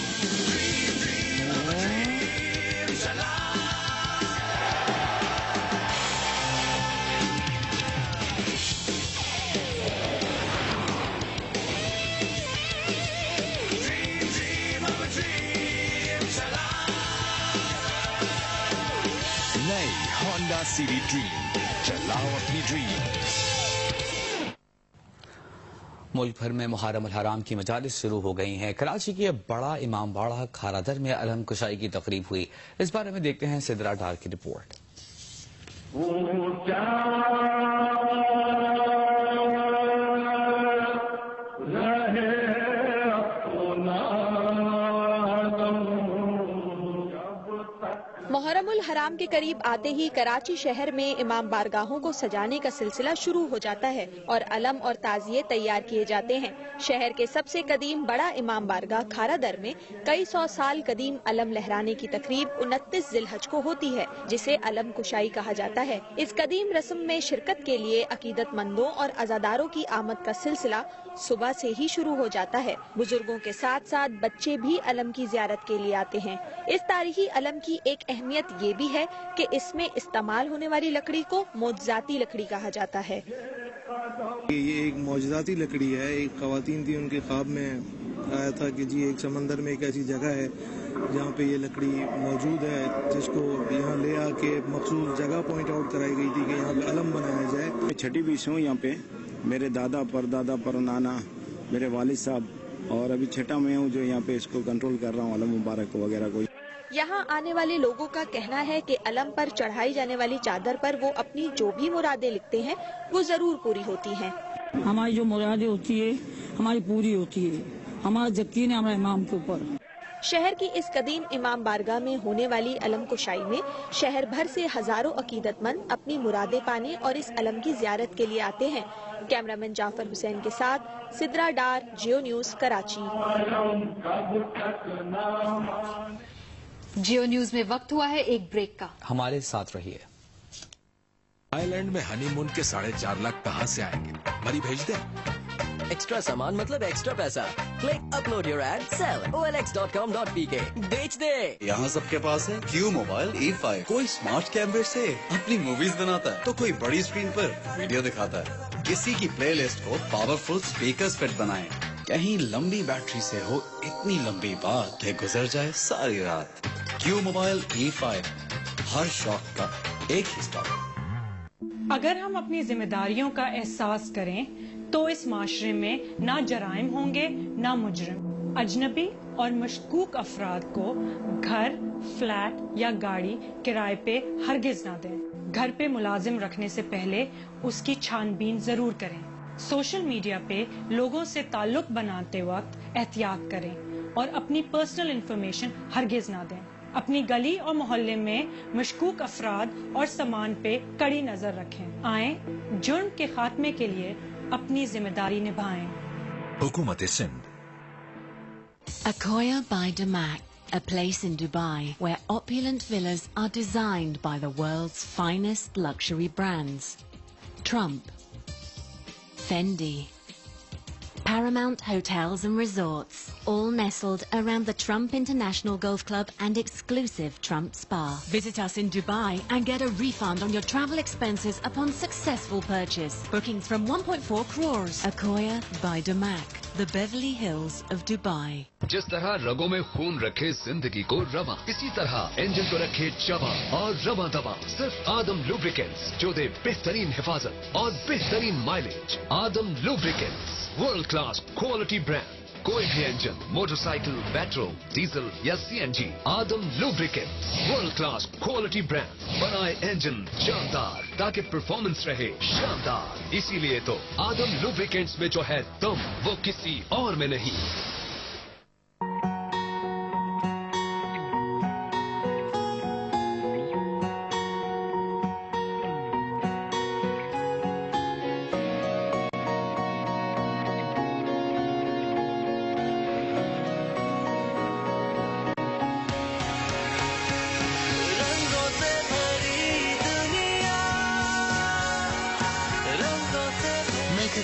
نئی ہونڈا سٹی ڈریم, چلاؤ اپنی ڈریم. ملک بھر میں محرم الحرام کی مجالس شروع ہو گئی ہیں. کراچی کے بڑا امام باڑہ کھارا در میں علم کشائی کی تقریب ہوئی. اس بارے میں دیکھتے ہیں سدرا ڈار کی رپورٹ. محرم الحرام کے قریب آتے ہی کراچی شہر میں امام بارگاہوں کو سجانے کا سلسلہ شروع ہو جاتا ہے اور علم اور تعزیے تیار کیے جاتے ہیں. شہر کے سب سے قدیم بڑا امام بارگاہ کھارا در میں کئی سو سال قدیم علم لہرانے کی تقریب 29 ذی الحج کو ہوتی ہے جسے علم کشائی کہا جاتا ہے. اس قدیم رسم میں شرکت کے لیے عقیدت مندوں اور عزاداروں کی آمد کا سلسلہ صبح سے ہی شروع ہو جاتا ہے. بزرگوں کے ساتھ ساتھ بچے بھی علم کی زیارت کے لیے آتے ہیں. اس تاریخی علم کی ایک اہمیت یہ بھی ہے کہ اس میں استعمال ہونے والی لکڑی کو معجزاتی لکڑی کہا جاتا ہے. یہ ایک معجزاتی لکڑی ہے. ایک خواتین تھی, ان کے خواب میں آیا تھا کہ جی ایک سمندر میں ایک ایسی جگہ ہے جہاں پہ یہ لکڑی موجود ہے, جس کو یہاں لے آ کے مخصوص جگہ پوائنٹ آؤٹ کرائی گئی تھی کہ یہاں پہ علم بنایا جائے. میں چھٹی بھی ہوں یہاں پہ. میرے دادا پر دادا پر نانا, میرے والد صاحب, اور ابھی چھٹا میں ہوں جو یہاں پہ اس کو کنٹرول کر رہا ہوں علم مبارک وغیرہ کو. یہاں آنے والے لوگوں کا کہنا ہے کہ علم پر چڑھائی جانے والی چادر پر وہ اپنی جو بھی مرادیں لکھتے ہیں وہ ضرور پوری ہوتی ہیں. ہماری جو مرادیں ہوتی ہے ہماری پوری ہوتی ہے. ہمارا یقین ہے ہمارے امام کے اوپر. شہر کی اس قدیم امام بارگاہ میں ہونے والی علم کشائی میں شہر بھر سے ہزاروں عقیدت مند اپنی مرادیں پانے اور اس علم کی زیارت کے لیے آتے ہیں. کیمرامین جعفر حسین کے ساتھ سدرا ڈار, جیو نیوز, کراچی. جیو نیوز میں وقت ہوا ہے ایک بریک کا. ہمارے ساتھ رہیے. آئی لینڈ میں ہنی مون کے 4.5 لاکھ کہاں سے آئیں گے؟ منی بھیج دیں. ایکسٹرا سامان مطلب ایکسٹرا پیسہ. Click upload your ad, sell olx.com.pk. بیچ دے. یہاں سب کے پاس ہے کیو موبائل E5. کوئی اسمارٹ کیمرے سے اپنی موویز بناتا ہے تو کوئی بڑی اسکرین پر ویڈیو دکھاتا ہے. کسی کی پلے لسٹ کو پاورفل اسپیکرز فٹ بنائیں. کہیں لمبی بیٹری سے ہو اتنی لمبی بات کہ گزر جائے ساری رات. کیو موبائل E5, ہر شوق کا ایک ہی اسٹاک. اگر ہم اپنی ذمہ داریوں کا احساس کریں تو اس معاشرے میں نہ جرائم ہوں گے نہ مجرم. اجنبی اور مشکوک افراد کو گھر, فلیٹ یا گاڑی کرائے پہ ہرگز نہ دیں. گھر پہ ملازم رکھنے سے پہلے اس کی چھان بین ضرور کریں. سوشل میڈیا پہ لوگوں سے تعلق بناتے وقت احتیاط کریں اور اپنی پرسنل انفارمیشن ہرگز نہ دیں. اپنی گلی اور محلے میں مشکوک افراد اور سامان پہ کڑی نظر رکھیں. آئیں جرم کے خاتمے کے لیے اپنی ذمہ داری نبھائیں. حکومت Sindh. Akoya by Damac, a place in Dubai where opulent villas are designed by the world's finest luxury brands. Trump, Fendi, Paramount Hotels and Resorts, all nestled around the Trump International Golf Club and exclusive Trump Spa. Visit us in Dubai and get a refund on your travel expenses upon successful purchase. Bookings from 1.4 crores. Akoya by Damac, the Beverly Hills of Dubai. جس طرح رگوں میں خون رکھے زندگی کو رواں, اسی طرح انجن کو رکھے جواں اور رواں دواں. صرف آدم لوبریکینٹس جو دے بہترین حفاظت اور بہترین مائلیج. آدم لوبریکینٹس, ورلڈ کلاس کوالٹی برانڈ. کوئی بھی engine, motor cycle, petrol, diesel یا CNG, آدم لوبریکینٹس ورلڈ کلاس کوالٹی برانڈ. بنائے انجن جاندار تاکہ پرفارمنس رہے شاندار. اسی لیے تو آدم لوبریکینٹس میں جو ہے دم وہ کسی اور میں نہیں.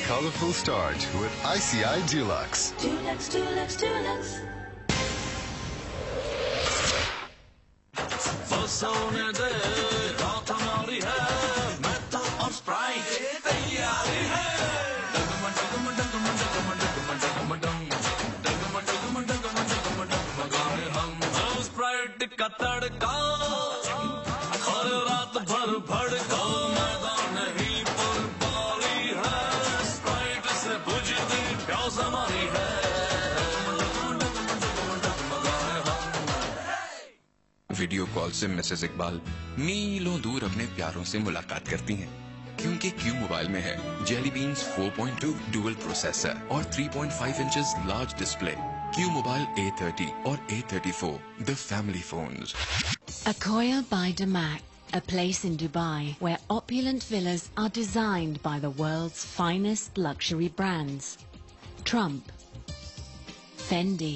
Colorful start with ICI Dulux. Dulux, Dulux, Dulux. बरसाने दे रात हमारी है, मेटल और स्प्राइट तैयारी है. डगमग डगमग डगमग डगमग डगमग डगमग डगमग डगमग डगमग डगमग डगमगाए हम. स्प्राइट का तड़का हर रात भर भड़का. मैदान ही पर बारी है, स्प्राइट से बुझती वीडियो कॉल से मिसेस इकबाल मीलों दूर अपने प्यारों से मुलाकात करती हैं, क्योंकि क्यू मोबाइल में है जेली बीन्स 4.2 डुअल प्रोसेसर और 3.5 inches large display. Q mobile A30 और A34, the family phones. Accoya by Damac, a place in Dubai where opulent villas are designed by the world's finest luxury brands. Trump, Fendi,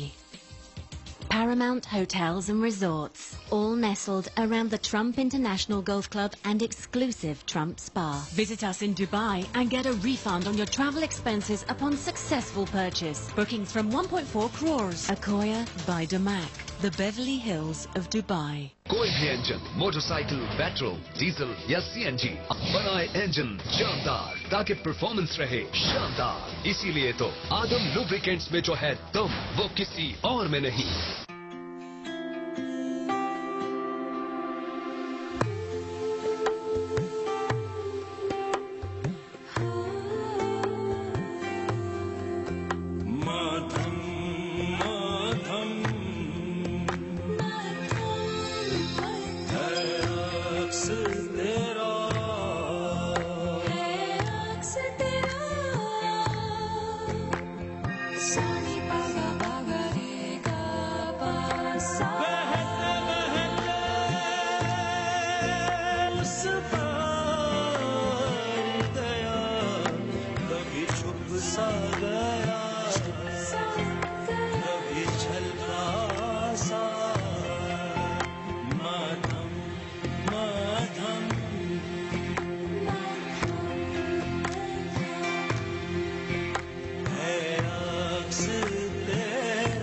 Paramount Hotels and Resorts, all nestled around the Trump International Golf Club and exclusive Trump Spa. Visit us in Dubai and get a refund on your travel expenses upon successful purchase. Bookings from 1.4 crores. Accoya by Damac, the Beverly Hills of Dubai. कोई भी engine, motorcycle, petrol, diesel या CNG, बनाए engine जानदार ताकि performance रहे शानदार। इसीलिए तो आदम लुब्रिकेंट्स में जो है तुम, वो किसी और में नहीं।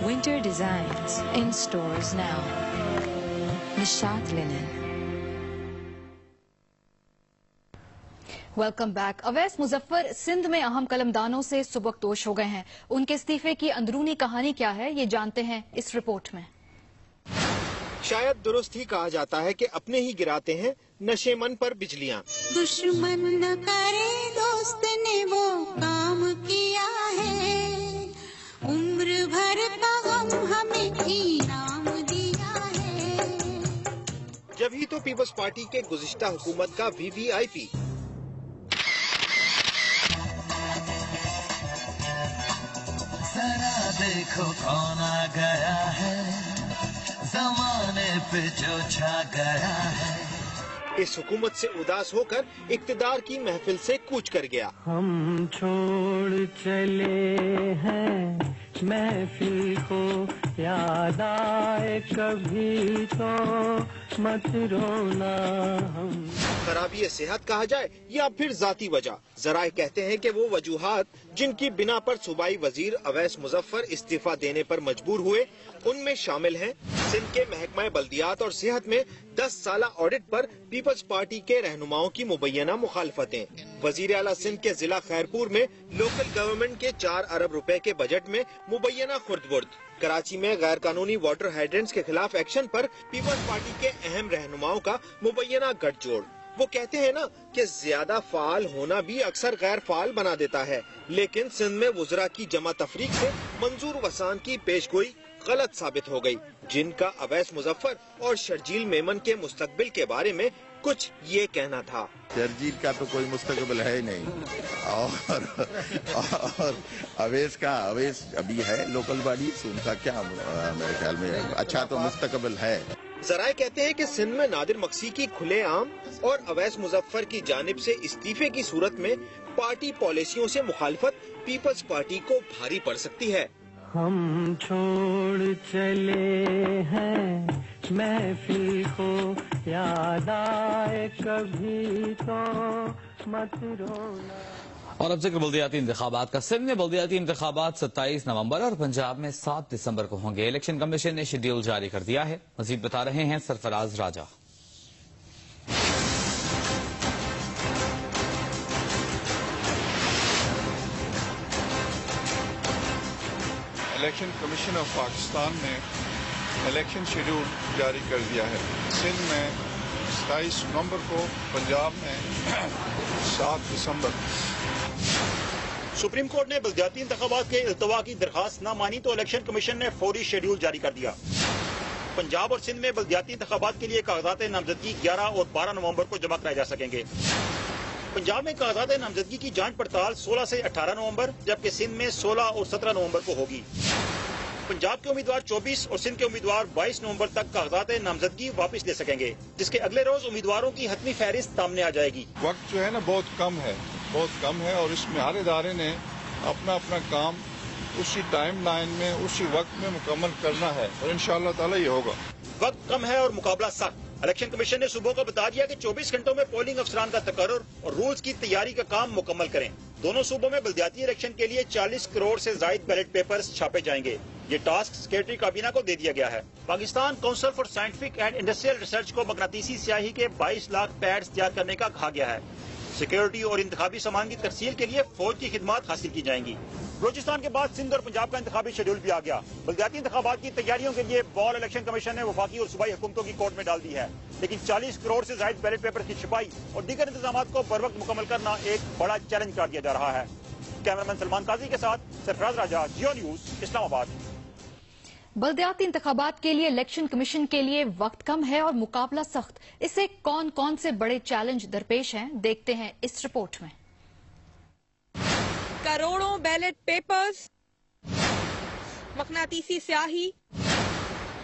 Winter designs in stores now. Nishat Linen. Welcome back. Awais Muzaffar Sindh में अहम कलमदानों से सुबकदोश हो गए हैं। उनके इस्तीफे की अंदरूनी कहानी क्या है, ये जानते हैं इस रिपोर्ट में। शायद दुरुस्त ही कहा जाता है कि अपने ही गिराते हैं नशेमन पर बिजलियां। दुश्मन न करे दोस्त ने वो काम किया है, उम्र भर का गम हमें इनाम दिया है। जब ही तो पीपल्स पार्टी के गुज़िश्ता हुकूमत का VVIP जरा देखो कौन आ गया है, जमाने पे जो छा गया है। इस हुकूमत से उदास होकर इक्तदार की महफिल से कूच कर गया। हम छोड़ चले हैं महफिल को, याद आए कभी तो मत रोना हम। खराबी सेहत कहा जाए या फिर जाती वजह, जराए कहते हैं कि वो वजूहात जिनकी बिना पर सूबाई वजीर अवैस मुजफ्फर इस्तीफा देने पर मजबूर हुए, उनमें शामिल हैं सिंध के महकमा बल्दियात और सेहत में 10 साला ऑडिट पर पीपल्स पार्टी के रहनुमाओं की मुबैना मुखालफतें। वजीर आला सिंध के जिला खैरपुर में लोकल गवर्नमेंट के 4 अरब रुपए के बजट में मुबैना खुर्दबुर्द। कराची में गैर कानूनी वाटर हाइड्रेंट्स के खिलाफ एक्शन पर पीपल्स पार्टी के अहम रहनुमाओं का मुबैना गठजोड़। वो कहते हैं ना कि ज्यादा फाल होना भी अक्सर गैर फाल बना देता है, लेकिन सिंध में वुज़रा की जमा तफरीक से मंजूर वसान की पेशगोई गलत साबित हो गई, जिनका अवैस मुजफ्फर और शर्जील मेमन के मुस्तकबिल के बारे में कुछ ये कहना था। शर्जील का तो कोई मुस्तकबिल है ही नहीं, और अवैस अभी है लोकल बॉडी, उनका क्या मेरे ख्याल में अच्छा तो मुस्तकबिल है। जराए कहते हैं कि सिंध में नादिर मक्सी की खुलेआम और अवैस मुजफ्फर की जानिब से इस्तीफे की सूरत में पार्टी पॉलिसियों से मुखालफत पीपल्स पार्टी को भारी पड़ सकती है। हम छोड़ चले हैं महफिल को, याद आए कभी तो मत रोना। और अब जिक्र बल्दियाती इंतखाबात का। सिंध में बल्दियाती इंतखाबात 27 नवंबर और पंजाब में 7 दिसंबर को होंगे। इलेक्शन कमीशन ने शेड्यूल जारी कर दिया है। मजीद बता रहे हैं सरफराज राजा। इलेक्शन कमीशन ऑफ पाकिस्तान ने इलेक्शन शेड्यूल जारी कर दिया है। सिंध में 27 नवंबर को, पंजाब में 7 दिसंबर। सुप्रीम कोर्ट ने बल्दियाती इंतखाबात के इल्तवा की दरखास्त न मानी तो इलेक्शन कमीशन ने फौरी शेड्यूल जारी कर दिया। पंजाब और सिंध में बल्दियाती इंतखाबात के लिए कागजात नामजदगी 11 और 12 नवंबर को जमा कराए जा सकेंगे। पंजाब में कागजात नामजदगी की जांच पड़ताल 16 से 18 नवंबर जबकि सिंध में 16 और 17 नवंबर को होगी। पंजाब के उम्मीदवार 24 और सिंध के उम्मीदवार 22 नवंबर तक कागजात नामजदगी वापस ले सकेंगे, जिसके अगले रोज उम्मीदवारों की हतमी फहरिस्त सामने आ जाएगी। वक्त जो है ना बहुत कम है और इसमें हर इदारे ने अपना अपना काम उसी टाइम लाइन में उसी वक्त में मुकम्मल करना है और इंशाअल्लाह ताला ये होगा। वक्त कम है और मुकाबला सख्त। इलेक्शन कमीशन ने सूबों को बता दिया कि 24 घंटों में पोलिंग अफसरान का तकर्रुर और रूल्स की तैयारी का काम मुकम्मल करें। दोनों सूबों में बल्दियाती इलेक्शन के लिए 40 करोड़ से जायद बैलेट पेपर्स छापे जाएंगे। ये टास्क सेक्रेटरी काबीना को दे दिया गया है। Pakistan council for scientific and industrial research को मकनातीसी स्याही के 22 लाख पैड्स तैयार करने का कहा गया है। सिक्योरिटी और इंतखाबी सामान की तफसील के लिए फौज की खिदमत हासिल की जाएंगी। बलूचिस्तान के बाद सिंध और पंजाब का इंतखाबी शेड्यूल भी आ गया। बल्दियाती इंतखाबात की तैयारियों के लिए बॉल इलेक्शन कमीशन ने वफाकी और सूबाई हुकूमतों की कोर्ट में डाल दी है, लेकिन 40 करोड़ से जायद बैलेट पेपर की छपाई और दीगर इंतजाम को बर वक्त मुकम्मल करना एक बड़ा चैलेंज करार दिया जा रहा है। कैमरामैन सलमान काजी के साथ सरफराज राजा, जियो न्यूज, इस्लामाबाद। बल्दियाती इंतखाबात के लिए इलेक्शन कमीशन के लिए वक्त कम है और मुकाबला सख्त। इससे कौन कौन से बड़े चैलेंज दरपेश हैं, देखते हैं इस रिपोर्ट में। करोड़ों बैलेट पेपर्स, मकनातीसी स्याही,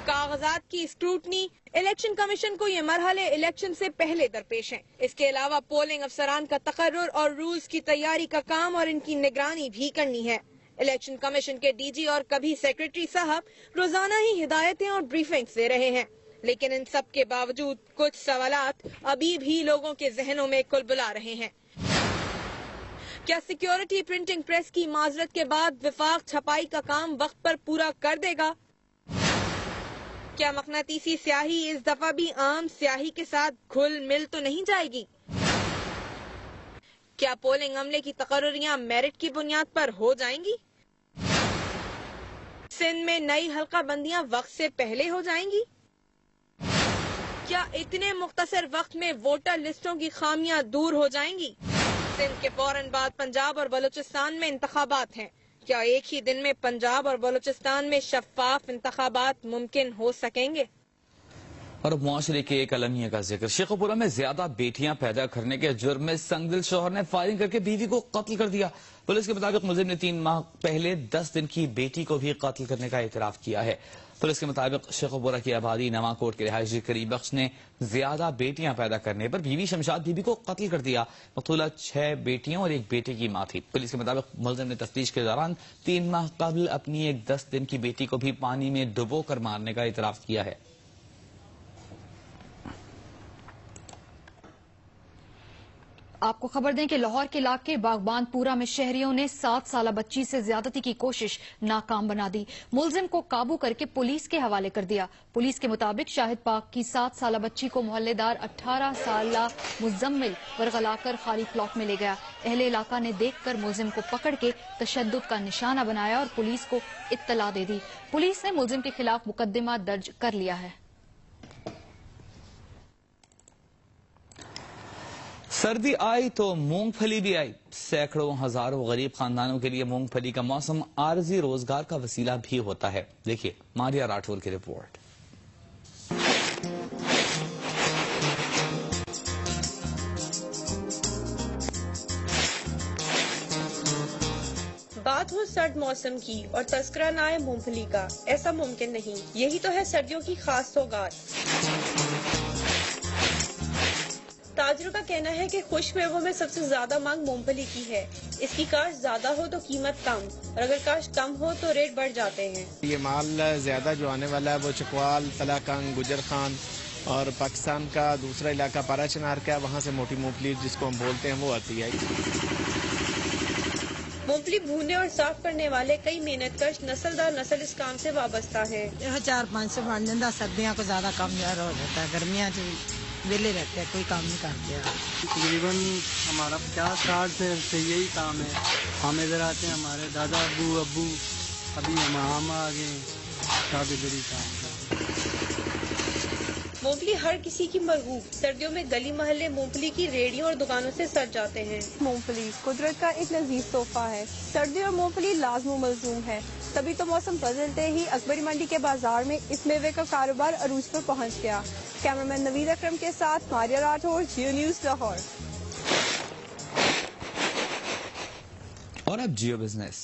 कागजात की स्क्रूटनी, इलेक्शन कमीशन को ये मरहले इलेक्शन से पहले दरपेश हैं। इसके अलावा पोलिंग अफसरान का तकर्रुर और रूल्स की तैयारी का काम और इनकी निगरानी भी करनी है। इलेक्शन कमीशन के डीजी और कभी सेक्रेटरी साहब रोजाना ही हिदायतें और ब्रीफिंग्स दे रहे हैं, लेकिन इन सब के बावजूद कुछ सवालात अभी भी लोगों के जहनों में कुलबुला रहे हैं। क्या सिक्योरिटी प्रिंटिंग प्रेस की माजरत के बाद विफाक छपाई का काम वक्त पर पूरा कर देगा? क्या मकनातीसी स्याही इस दफा भी आम स्याही के साथ घुल मिल तो नहीं जाएगी? क्या पोलिंग अमले की तकर्रुरियां मेरिट की बुनियाद पर हो जाएंगी? सिंध में नई हल्का बंदियां वक्त से पहले हो जाएंगी? क्या इतने मुख्तसर वक्त में वोटर लिस्टों की खामियां दूर हो जाएंगी? सिंध के फौरन बाद पंजाब और बलूचिस्तान में इंतखाबात हैं। क्या एक ही दिन में पंजाब और बलूचिस्तान में शफाफ इंतखाबात मुमकिन हो सकेंगे? और मुआशरे के एक अलमिया का जिक्र। शेखोपुरा में ज्यादा बेटियां पैदा करने के जुर्म में संगदिल शौहर ने फायरिंग करके बीवी को कत्ल कर दिया। पुलिस के मुताबिक मुलजिम ने 3 माह पहले 10 दिन की बेटी को भी कत्ल करने का इतराफ किया है। पुलिस के मुताबिक शेखोपुरा की आबादी नवाकोट के रिहायशी करीब बख्श ने ज्यादा बेटियां पैदा करने पर बीवी शमशाद बीबी को कत्ल कर दिया। मकतूला 6 बेटियों और 1 बेटे की मां थी। पुलिस के मुताबिक मुलजिम ने तफ्तीश के दौरान 3 माह कबल अपनी एक 10 दिन की बेटी को भी पानी में डुबो कर मारने का इतराफ किया है। आपको खबर दें कि लाहौर के इलाके बागबानपुरा में शहरियों ने 7 साला बच्ची से ज्यादती की कोशिश नाकाम बना दी। मुलजिम को काबू करके पुलिस के हवाले कर दिया। पुलिस के मुताबिक शाहिद पाक की 7 साला बच्ची को मोहल्लेदार 18 साला मुजम्मिल वरगलाकर खाली प्लॉट में ले गया। अहले इलाका ने देखकर मुलजिम को पकड़ के तशद्दुद का निशाना बनाया और पुलिस को इत्तला दे दी। पुलिस ने मुलजिम के खिलाफ मुकदमा दर्ज कर लिया है। सर्दी आई तो मूंगफली भी आई। सैकड़ों हजारों गरीब खानदानों के लिए मूंगफली का मौसम आरजी रोजगार का वसीला भी होता है। देखिए मारिया राठौर की रिपोर्ट। बात हो सर्द मौसम की और तस्करा ना आए मूंगफली का, ऐसा मुमकिन नहीं। यही तो है सर्दियों की खास सौगात। ताजरों का कहना है कि खुश्क मेवों में सबसे ज्यादा मांग मूंगफली की है। इसकी काश्त ज्यादा हो तो कीमत कम, और अगर काश्त कम हो तो रेट बढ़ जाते हैं। ये माल ज्यादा जो आने वाला है वो चकवाल, तलाकंग, गुजर खान और पाकिस्तान का दूसरा इलाका पारा चनार का, वहाँ से मोटी मूंगफली जिसको हम बोलते हैं वो आती है। मूंगफली भूनने और साफ करने वाले कई मेहनतकश नस्लदार नस्ल इस काम से वाबस्ता है। 4-5 से बन जाता, सर्दियों को ज्यादा कम ज्यादा हो जाता है, गर्मियाँ वेले रहते हैं, कोई काम नहीं करते। तकरीबन हमारा 50-60 से यही काम है। हम इधर आते हैं, हमारे दादा अब्बू अभी हम आ गए, काफी बड़ी काम। मूंगफली हर किसी की मरगूब। सर्दियों में गली मोहल्ले मूंगफली की रेहड़ियों और दुकानों से सज जाते हैं। मूंगफली कुदरत का एक लजीज तोहफा है। सर्दियों में मूंगफली लाजमो मलजूम है। तभी तो मौसम बदलते ही अकबरी मंडी के बाजार में इस मेवे का कारोबार अरूज पर पहुंच गया। कैमरामैन नवीद अकरम के साथ मारिया राठौर, जियो न्यूज लाहौर। और अब Geo business.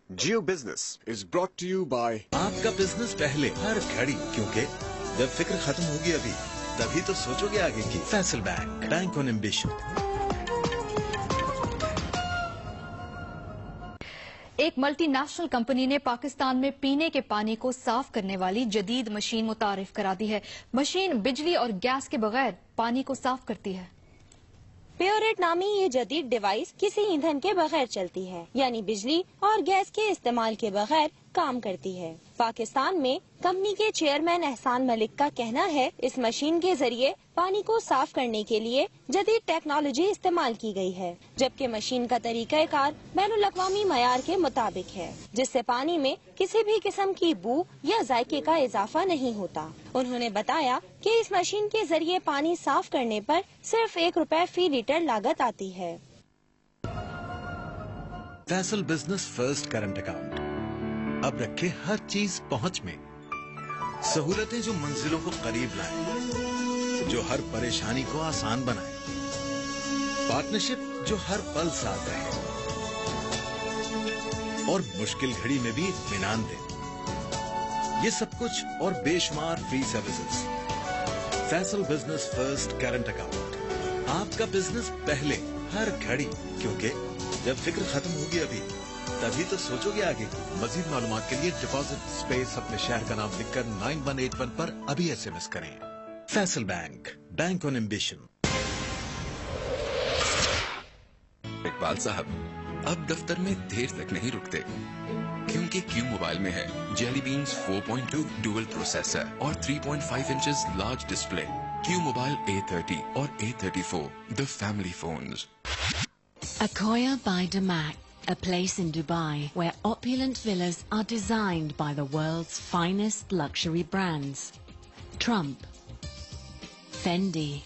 Geo business is brought to you by आपका बिजनेस पहले हर घड़ी, क्योंकि जब फिक्र खत्म होगी अभी तभी तो सोचोगे आगे की। Faisal bank, bank on ambition. एक मल्टीनेशनल कंपनी ने पाकिस्तान में पीने के पानी को साफ करने वाली जदीद मशीन मुतारिफ करा दी है। मशीन बिजली और गैस के बगैर पानी को साफ करती है। प्योरेट नामी ये जदीद डिवाइस किसी ईंधन के बगैर चलती है, यानी बिजली और गैस के इस्तेमाल के बगैर काम करती है। पाकिस्तान में कंपनी के चेयरमैन एहसान मलिक का कहना है, इस मशीन के जरिए पानी को साफ करने के लिए जदीद टेक्नोलॉजी इस्तेमाल की गई है, जबकि मशीन का तरीक़ाकार बैनुल अक़वामी मयार के मुताबिक है, जिससे पानी में किसी भी किस्म की बू या जायके का इजाफा नहीं होता। उन्होंने बताया कि इस मशीन के जरिए पानी साफ करने पर सिर्फ ₹1 फी लीटर लागत आती है। Faisal business first current account अब रखे हर चीज पहुंच में। सहूलतें जो मंजिलों को करीब लाए, जो हर परेशानी को आसान बनाए, पार्टनरशिप जो हर पल साथ रहे और मुश्किल घड़ी में भी इत्मीनान दे। ये सब कुछ और बेशुमार free services. Faisal business first current account, आपका बिजनेस पहले हर घड़ी, क्योंकि जब फिक्र खत्म होगी अभी तभी तो सोचोगे आगे। मजीद मालूमात के लिए डिपॉजिट स्पेस अपने शहर का नाम लिखकर 9181 पर अभी SMS करें। Faisal bank, bank on ambition. Iqbal साहब, अब दफ्तर में देर तक नहीं रुकते, क्योंकि क्यू मोबाइल में है जेली बीन्स 4.2 डुअल प्रोसेसर और 3.5 inches large display. Q mobile A30 और A34, the family phones. Accoya by Damac, a place in Dubai where opulent villas are designed by the world's finest luxury brands. Trump, Fendi,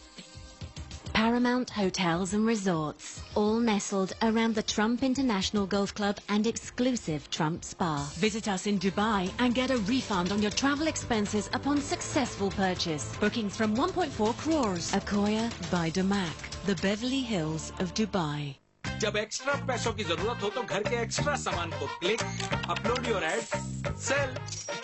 Paramount Hotels and Resorts, all nestled around the Trump International Golf Club and exclusive Trump Spa. Visit us in Dubai and get a refund on your travel expenses upon successful purchase. Bookings from 1.4 crores. Accoya by Damac, the Beverly Hills of Dubai. जब extra पैसों की जरूरत हो तो घर के extra सामान को click, upload your ad, sell,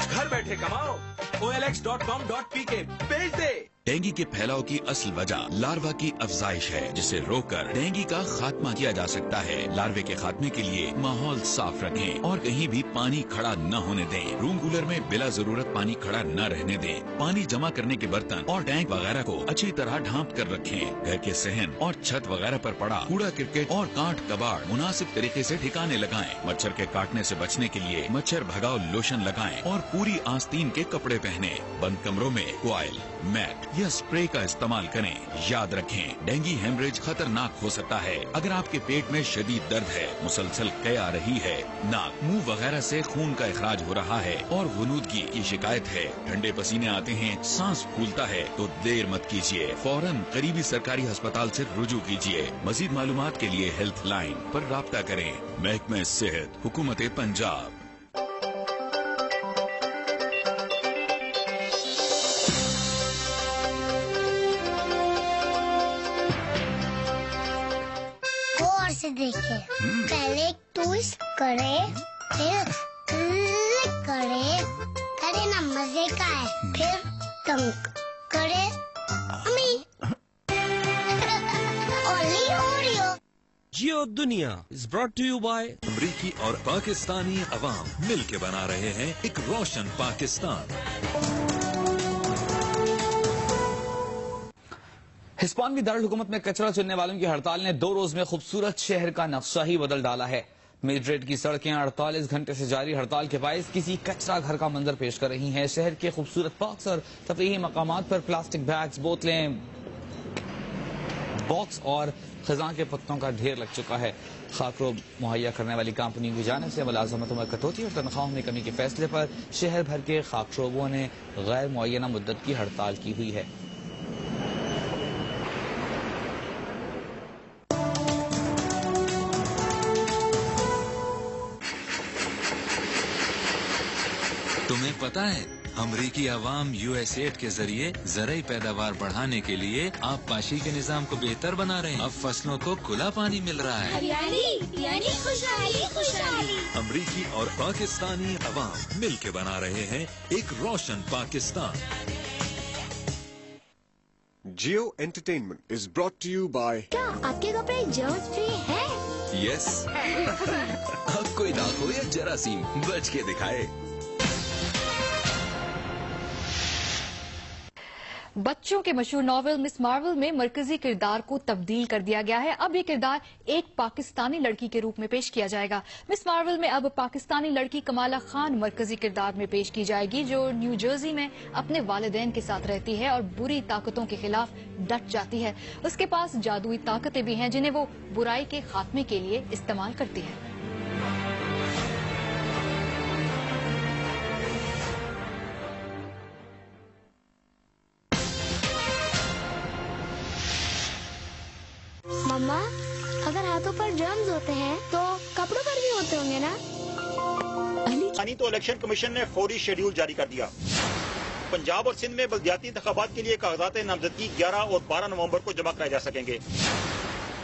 घर बैठे कमाओ। OLX.com.pk भेज दे। डेंगू के फैलाव की असल वजह लार्वा की अफजाइश है, जिसे रोककर डेंगू का खात्मा किया जा सकता है। लार्वे के खात्मे के लिए माहौल साफ रखें और कहीं भी पानी खड़ा न होने दें। रूम कूलर में बिला जरूरत पानी खड़ा न रहने दें। पानी जमा करने के बर्तन और टैंक वगैरह को अच्छी तरह ढांप कर रखें। घर के सहन और छत वगैरह पर पड़ा कूड़ा क्रिकेट और कांट कबाड़ मुनासिब तरीके से ठिकाने लगाएं। मच्छर के काटने से बचने के लिए मच्छर भगाओ लोशन लगाएं और पूरी आस्तीन के कपड़े पहने। बंद कमरों में कॉइल, मैट या स्प्रे का इस्तेमाल करें। याद रखें, डेंगू हेमरेज खतरनाक हो सकता है। अगर आपके पेट में शदीद दर्द है, मुसलसल कै आ रही है, नाक, मुंह वगैरह से खून का इखराज हो रहा है और गुनूदगी की शिकायत है, ठंडे पसीने आते हैं, सांस फूलता है, तो देर मत कीजिए, फौरन करीबी सरकारी अस्पताल से रुजू कीजिए। मजीद मालूमात के लिए हेल्थ लाइन पर राब्ता करें। महकमे सेहत, हुकूमत पंजाब। से देखे, पहले ट्विस्ट करे, फिर क्लिक करे, अरे ना मजे का है, फिर टंक करे, अम्मी ओली ओरियो। जियो दुनिया is brought to you by अमरीकी और पाकिस्तानी अवाम मिलके बना रहे हैं एक रोशन पाकिस्तान। हिस्पानवी दारुल हुकूमत में कचरा चुनने वालों की हड़ताल ने 2 रोज में खूबसूरत शहर का नक्शा ही बदल डाला है। मेड्रिड की सड़कें 48 घंटे से जारी हड़ताल के बायस किसी कचरा घर का मंजर पेश कर रही हैं। शहर के खूबसूरत पार्क्स और तफरीही मकामात पर प्लास्टिक बैग्स, बोतलें, बॉक्स और खजां के पत्तों का ढेर लग चुका है। खाकरों मुहैया करने वाली कंपनी की जानिब से मुलाजमतों में कटौती और तनख्वाहों में कमी के फैसले पर शहर भर के खाकशोबों ने गैर मुअय्यना मुद्दत की हड़ताल की हुई है। पता है, अमरीकी अवाम USAID के जरिए ज़राई पैदावार बढ़ाने के लिए आबपाशी के निजाम को बेहतर बना रहे हैं। अब फसलों को खुला पानी मिल रहा है। यानी खुशहाली खुशहाली। अमरीकी और पाकिस्तानी अवाम मिल के बना रहे हैं एक रोशन Pakistan. Jio Entertainment is brought to you by क्या आपके कपड़े जर्म्स फ्री है? यस। अब कोई दाग हो या जरासीम, बच के दिखाए। बच्चों के मशहूर नॉवेल मिस मार्वल में मरकजी किरदार को तब्दील कर दिया गया है। अब ये किरदार एक पाकिस्तानी लड़की के रूप में पेश किया जाएगा। मिस मार्वल में अब पाकिस्तानी लड़की कमाला खान मरकजी किरदार में पेश की जाएगी, जो न्यू जर्सी में अपने वालिदैन के साथ रहती है और बुरी ताकतों के खिलाफ डट जाती है। उसके पास जादुई ताकतें भी हैं जिन्हें वो बुराई के खात्मे के लिए इस्तेमाल करती है। मम्मा, अगर हाथों पर जर्म्स होते हैं तो कपड़ों पर भी होते होंगे ना? तो इलेक्शन कमीशन ने फौरी शेड्यूल जारी कर दिया। पंजाब और सिंध में बल्दियाती इंतखाबात के लिए कागजात नामजदगी 11 और 12 नवंबर को जमा कराए जा सकेंगे।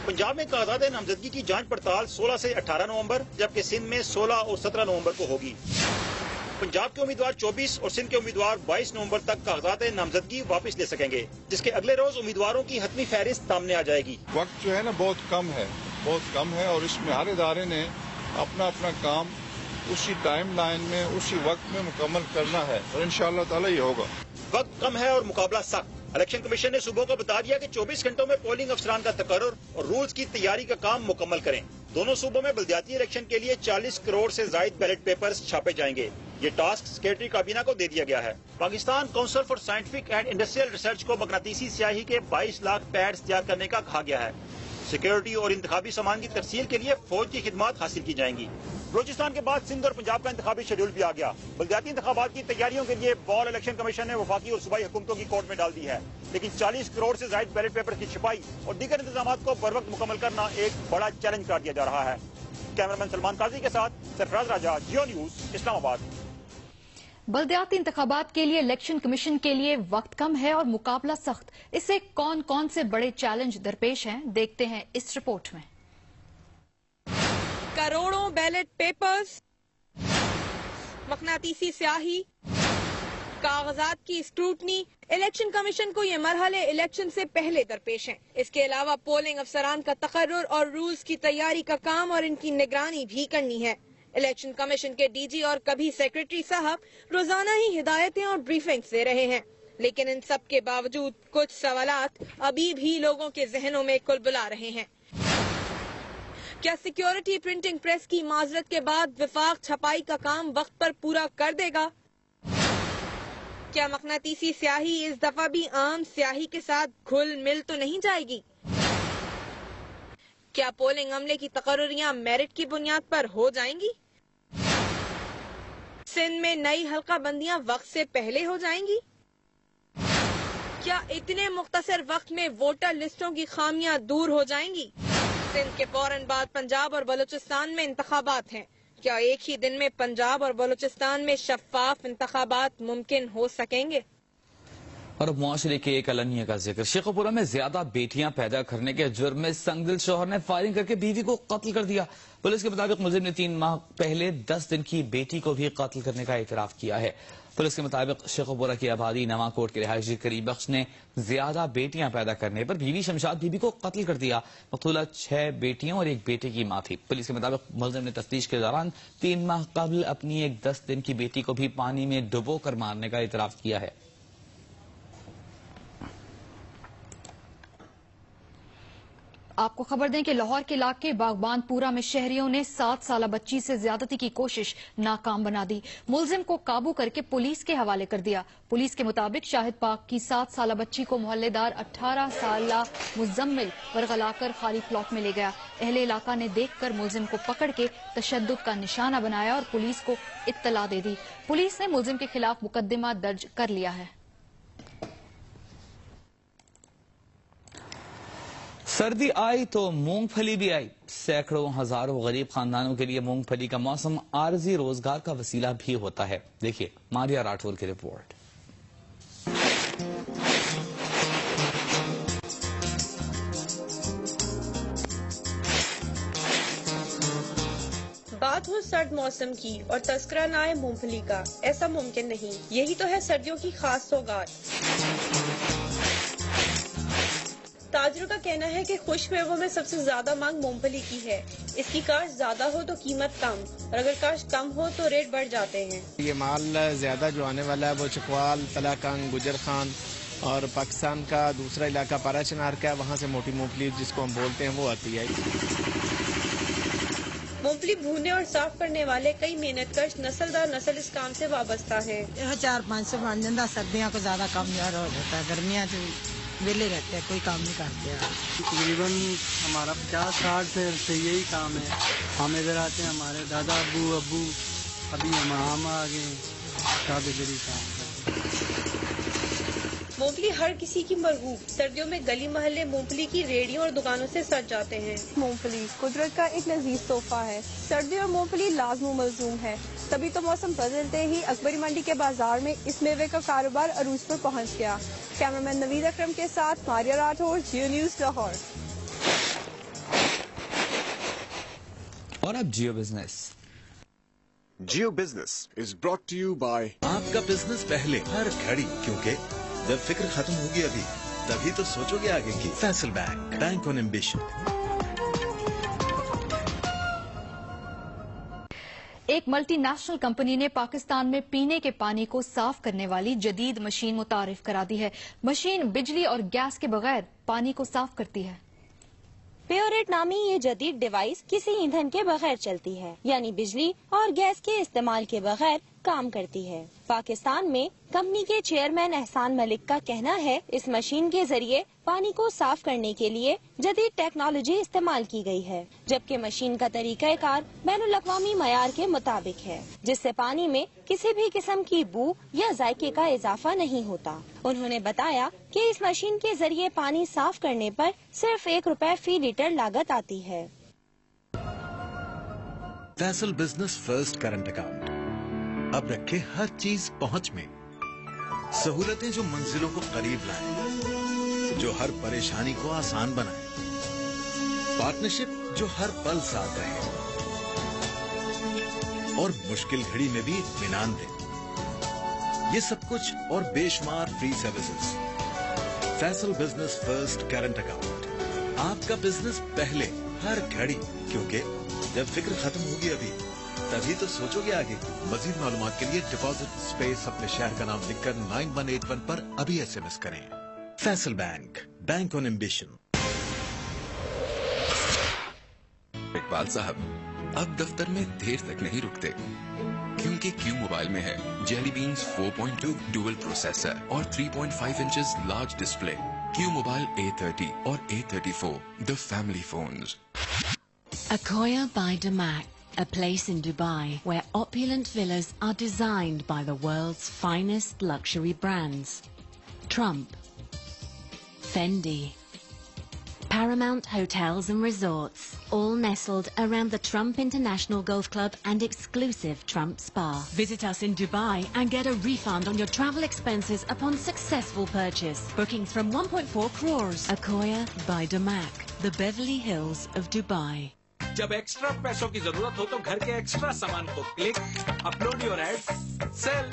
पंजाब में कागजात नामजदगी की जांच पड़ताल 16 से 18 नवंबर, जबकि सिंध में 16 और 17 नवंबर को होगी। पंजाब के उम्मीदवार 24 और सिंध के उम्मीदवार 22 नवंबर तक कागजात नामजदगी वापस ले सकेंगे, जिसके अगले रोज उम्मीदवारों की हतमी फहरिस्त सामने आ जाएगी। वक्त जो है ना बहुत कम है और इसमें हर इदारे ने अपना अपना काम उसी टाइम लाइन में उसी वक्त में मुकम्मल करना है और इंशाअल्लाह ताला ये होगा। वक्त कम है और मुकाबला सख्त। इलेक्शन कमीशन ने सुबह को बता दिया कि 24 घंटों में पोलिंग अफसरान का तकर्रुर और रूल्स की तैयारी का काम मुकम्मल करें। दोनों सूबों में बल्दियाती इलेक्शन के लिए 40 करोड़ से जायद बैलेट पेपर्स छापे जाएंगे। ये टास्क सेक्रेटरी काबीना को दे दिया गया है। Pakistan council for scientific and industrial research को मकनातीसी स्याही के 22 लाख पैड्स तैयार करने का कहा गया है। सिक्योरिटी और इंतखाबी सामान की तरसील के लिए फौज की खिदमत हासिल की जाएंगी। बलोचिस्तान के बाद सिंध और पंजाब का इंतखाबी शेड्यूल भी आ गया। बल्दियाती इंतखाबात की तैयारियों के लिए बॉल इलेक्शन कमीशन ने वफाकी और सूबाई हुकूमतों की कोर्ट में डाल दी है, लेकिन 40 करोड़ से जायद बैलेट पेपर की छपाई और दीगर इंतजाम को बर वक्त मुकम्मल करना एक बड़ा चैलेंज कर दिया जा रहा है। कैमरामैन सलमान काजी के साथ सरफराज राजा, जियो न्यूज, इस्लामाबाद। बल्दियाती इंतखाबात के लिए इलेक्शन कमीशन के लिए वक्त कम है और मुकाबला सख्त। इससे कौन कौन से बड़े चैलेंज दरपेश हैं, देखते हैं इस रिपोर्ट में। करोड़ों बैलेट पेपर्स, मकनातीसी स्याही, कागजात की स्क्रूटनी। इलेक्शन कमीशन को ये मरहले इलेक्शन से पहले दरपेश हैं। इसके अलावा पोलिंग अफसरान का तकर्रुर और रूल्स की तैयारी का काम और इनकी निगरानी भी करनी है। इलेक्शन कमीशन के डीजी और कभी सेक्रेटरी साहब रोजाना ही हिदायतें और ब्रीफिंग्स दे रहे हैं, लेकिन इन सब के बावजूद कुछ सवालात अभी भी लोगों के जहनों में कुलबुला रहे हैं। क्या सिक्योरिटी प्रिंटिंग प्रेस की माजरत के बाद विफाक छपाई का काम वक्त पर पूरा कर देगा? क्या मकनातीसी स्याही इस दफा भी आम स्याही के साथ घुल मिल तो नहीं जाएगी? क्या पोलिंग अमले की तकर्रुरियां मेरिट की बुनियाद पर हो जाएंगी? सिंध में नई हल्का बंदियां वक्त से पहले हो जाएंगी? क्या इतने मुख्तसर वक्त में वोटर लिस्टों की खामियां दूर हो जाएंगी? सिंध के फौरन बाद पंजाब और बलूचिस्तान में इंतखाबात हैं। क्या एक ही दिन में पंजाब और बलूचिस्तान में शफाफ इंतखाबात मुमकिन हो सकेंगे? और अब मुआशरे के एक अलनिया का जिक्र। शेखोपुरा में ज्यादा बेटियां पैदा करने के जुर्म में संगदिल शौहर ने फायरिंग करके बीवी को कत्ल कर दिया। पुलिस के मुताबिक मुलजिम ने 3 माह पहले 10 दिन की बेटी को भी कत्ल करने का इतराफ किया है। पुलिस के मुताबिक शेखोपुरा की आबादी नवाकोट के रिहायशी करीब बख्श ने ज्यादा बेटियां पैदा करने पर बीवी शमशाद बीबी को कत्ल कर दिया। मकतूला 6 बेटियों और 1 बेटे की मां थी। पुलिस के मुताबिक मुलजिम ने तफ्तीश के दौरान 3 माह कबल अपनी एक 10 दिन की बेटी को भी पानी में डुबो कर मारने का इतराफ किया है। आपको खबर दें कि लाहौर के इलाके बागबानपुरा में शहरियों ने 7 साला बच्ची से ज्यादती की कोशिश नाकाम बना दी। मुलजिम को काबू करके पुलिस के हवाले कर दिया। पुलिस के मुताबिक शाहिद पाक की 7 साला बच्ची को मोहल्लेदार 18 साला मुजम्मिल बरगलाकर खाली प्लॉट में ले गया। अहले इलाका ने देखकर मुलजिम को पकड़ के तशद्दुद का निशाना बनाया और पुलिस को इत्तला दे दी। पुलिस ने मुलजिम के खिलाफ मुकदमा दर्ज कर लिया है। सर्दी आई तो मूंगफली भी आई। सैकड़ों हजारों गरीब खानदानों के लिए मूंगफली का मौसम आरजी रोजगार का वसीला भी होता है। देखिए मारिया राठौर की रिपोर्ट। बात हो सर्द मौसम की और तस्करा न आए मूंगफली का, ऐसा मुमकिन नहीं। यही तो है सर्दियों की खास सौगात। ताजरों का कहना है कि खुश्क मेवों में सबसे ज्यादा मांग मूंगफली की है। इसकी काश्त ज्यादा हो तो कीमत कम, और अगर काश्त कम हो तो रेट बढ़ जाते हैं। ये माल ज्यादा जो आने वाला है वो चकवाल, तलाकंग, गुजर खान और पाकिस्तान का दूसरा इलाका पारा चिनार का है, वहाँ से मोटी मूंगफली जिसको हम बोलते हैं वो आती है। मूंगफली भूनने और साफ करने वाले कई मेहनतकश नस्लदार नस्ल इस काम से वाबस्ता है। 400-500 बन जाता, सर्दियों को ज्यादा कम ज्यादा हो जाता है। गर्मियाँ वेले रहते हैं, कोई काम नहीं करते हैं। तकरीबन हमारा 50-60 से यही काम है। हम इधर आते हैं, हमारे दादा अब्बू अभी हम आ गए, काबिदरी काम करते। मूंगफली हर किसी की मरगूब। सर्दियों में गली मोहल्ले मूंगफली की रेहड़ियों और दुकानों से सज जाते हैं। मूंगफली कुदरत का एक लजीज तोहफा है। सर्दियों में मूंगफली लाजमू मलजूम है। तभी तो मौसम बदलते ही अकबरी मंडी के बाजार में इस मेवे का कारोबार अरूज पर पहुंच गया। कैमरामैन नवीद अकरम के साथ मारिया राठौर, जियो न्यूज लाहौर। और अब Geo business. Geo Business is brought to you by आपका बिजनेस पहले हर घड़ी, क्योंकि जब फिक्र खत्म होगी अभी तभी तो सोचोगे आगे की। Faisal bank, bank on ambition. एक मल्टीनेशनल कंपनी ने पाकिस्तान में पीने के पानी को साफ करने वाली जदीद मशीन मुतारिफ करा दी है। मशीन बिजली और गैस के बगैर पानी को साफ करती है। प्योरेट नामी ये जदीद डिवाइस किसी ईंधन के बगैर चलती है, यानी बिजली और गैस के इस्तेमाल के बगैर काम करती है। पाकिस्तान में कंपनी के चेयरमैन एहसान मलिक का कहना है इस मशीन के जरिए पानी को साफ करने के लिए जदीद टेक्नोलॉजी इस्तेमाल की गई है, जबकि मशीन का तरीकाकार बैनुल अक़वामी मयार के मुताबिक है, जिससे पानी में किसी भी किस्म की बू या जायके का इजाफा नहीं होता। उन्होंने बताया कि इस मशीन के जरिए पानी साफ करने पर सिर्फ ₹1 फी लीटर लागत आती है। Faisal business first current account अब रखे हर चीज पहुंच में। सहूलतें जो मंजिलों को करीब लाए, जो हर परेशानी को आसान बनाए। पार्टनरशिप जो हर पल साथ रहे और मुश्किल घड़ी में भी इत्मीनान दे। ये सब कुछ और बेशुमार free services. Faisal business first current account, आपका बिजनेस पहले हर घड़ी, क्योंकि जब फिक्र खत्म होगी अभी तभी तो सोचोगे आगे। मजीद मालूमात के लिए डिपॉजिट स्पेस अपने शहर का नाम लिखकर 9181 पर अभी SMS करें। Faisal bank, bank on ambition. Iqbal साहब, अब दफ्तर में देर तक नहीं रुकते, क्योंकि क्यू मोबाइल में है जेली बीन्स 4.2 डुअल प्रोसेसर और 3.5 inches large display. Q mobile A30 और A34, the family phones. Akoya by Damac, a place in Dubai where opulent villas are designed by the world's finest luxury brands. Trump, Fendi, Paramount Hotels and Resorts, all nestled around the Trump International Golf Club and exclusive Trump Spa. Visit us in Dubai and get a refund on your travel expenses upon successful purchase. Bookings from 1.4 crores. Akoya by Damac, the Beverly Hills of Dubai. जब extra पैसों की जरूरत हो तो घर के extra सामान को click, upload your ad, sell,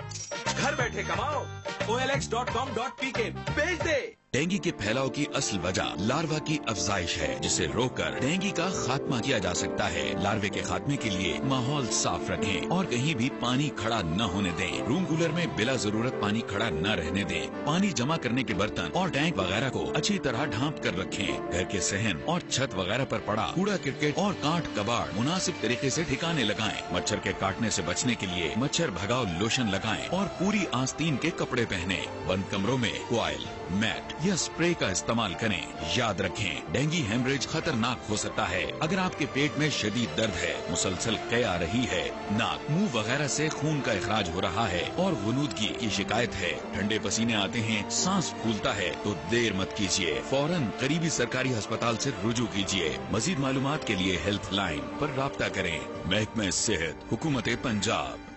घर बैठे कमाओ। OLX.com.pk भेज दे। डेंगू के फैलाव की असल वजह लार्वा की अफजाइश है, जिसे रोककर डेंगू का खात्मा किया जा सकता है। लार्वे के खात्मे के लिए माहौल साफ रखें और कहीं भी पानी खड़ा न होने दें। रूम कूलर में बिला जरूरत पानी खड़ा न रहने दें। पानी जमा करने के बर्तन और टैंक वगैरह को अच्छी तरह ढांप कर रखें। घर के सहन और छत वगैरह पर पड़ा कूड़ा क्रिकेट और काट कबाड़ मुनासिब तरीके से ठिकाने लगाएं। मच्छर के काटने से बचने के लिए मच्छर भगाओ लोशन लगाएं और पूरी आस्तीन के कपड़े पहने। बंद कमरों में कॉइल, मैट या स्प्रे का इस्तेमाल करें। याद रखें, डेंगू हेमरेज खतरनाक हो सकता है। अगर आपके पेट में शदीद दर्द है, मुसलसल कै आ रही है, नाक, मुंह वगैरह से खून का इखराज हो रहा है और गुनूदगी की शिकायत है, ठंडे पसीने आते हैं, सांस फूलता है, तो देर मत कीजिए, फौरन करीबी सरकारी अस्पताल से रुजू कीजिए। मजीद मालूमात के लिए हेल्पलाइन पर राब्ता करें। महकमे सेहत, हुकूमत पंजाब।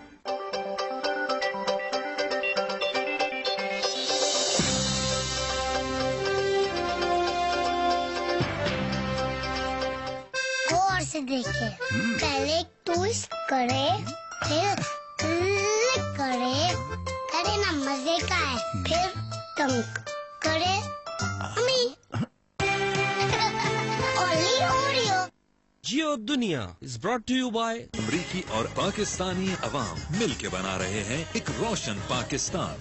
गौर से देखे, पहले ट्विस्ट करे, फिर क्लिक करे, अरे ना मजे का है, फिर टंक करे, अम्मी ओली ओरियो। जियो दुनिया is brought to you by अमरीकी और पाकिस्तानी अवाम मिल के बना रहे हैं एक रोशन पाकिस्तान।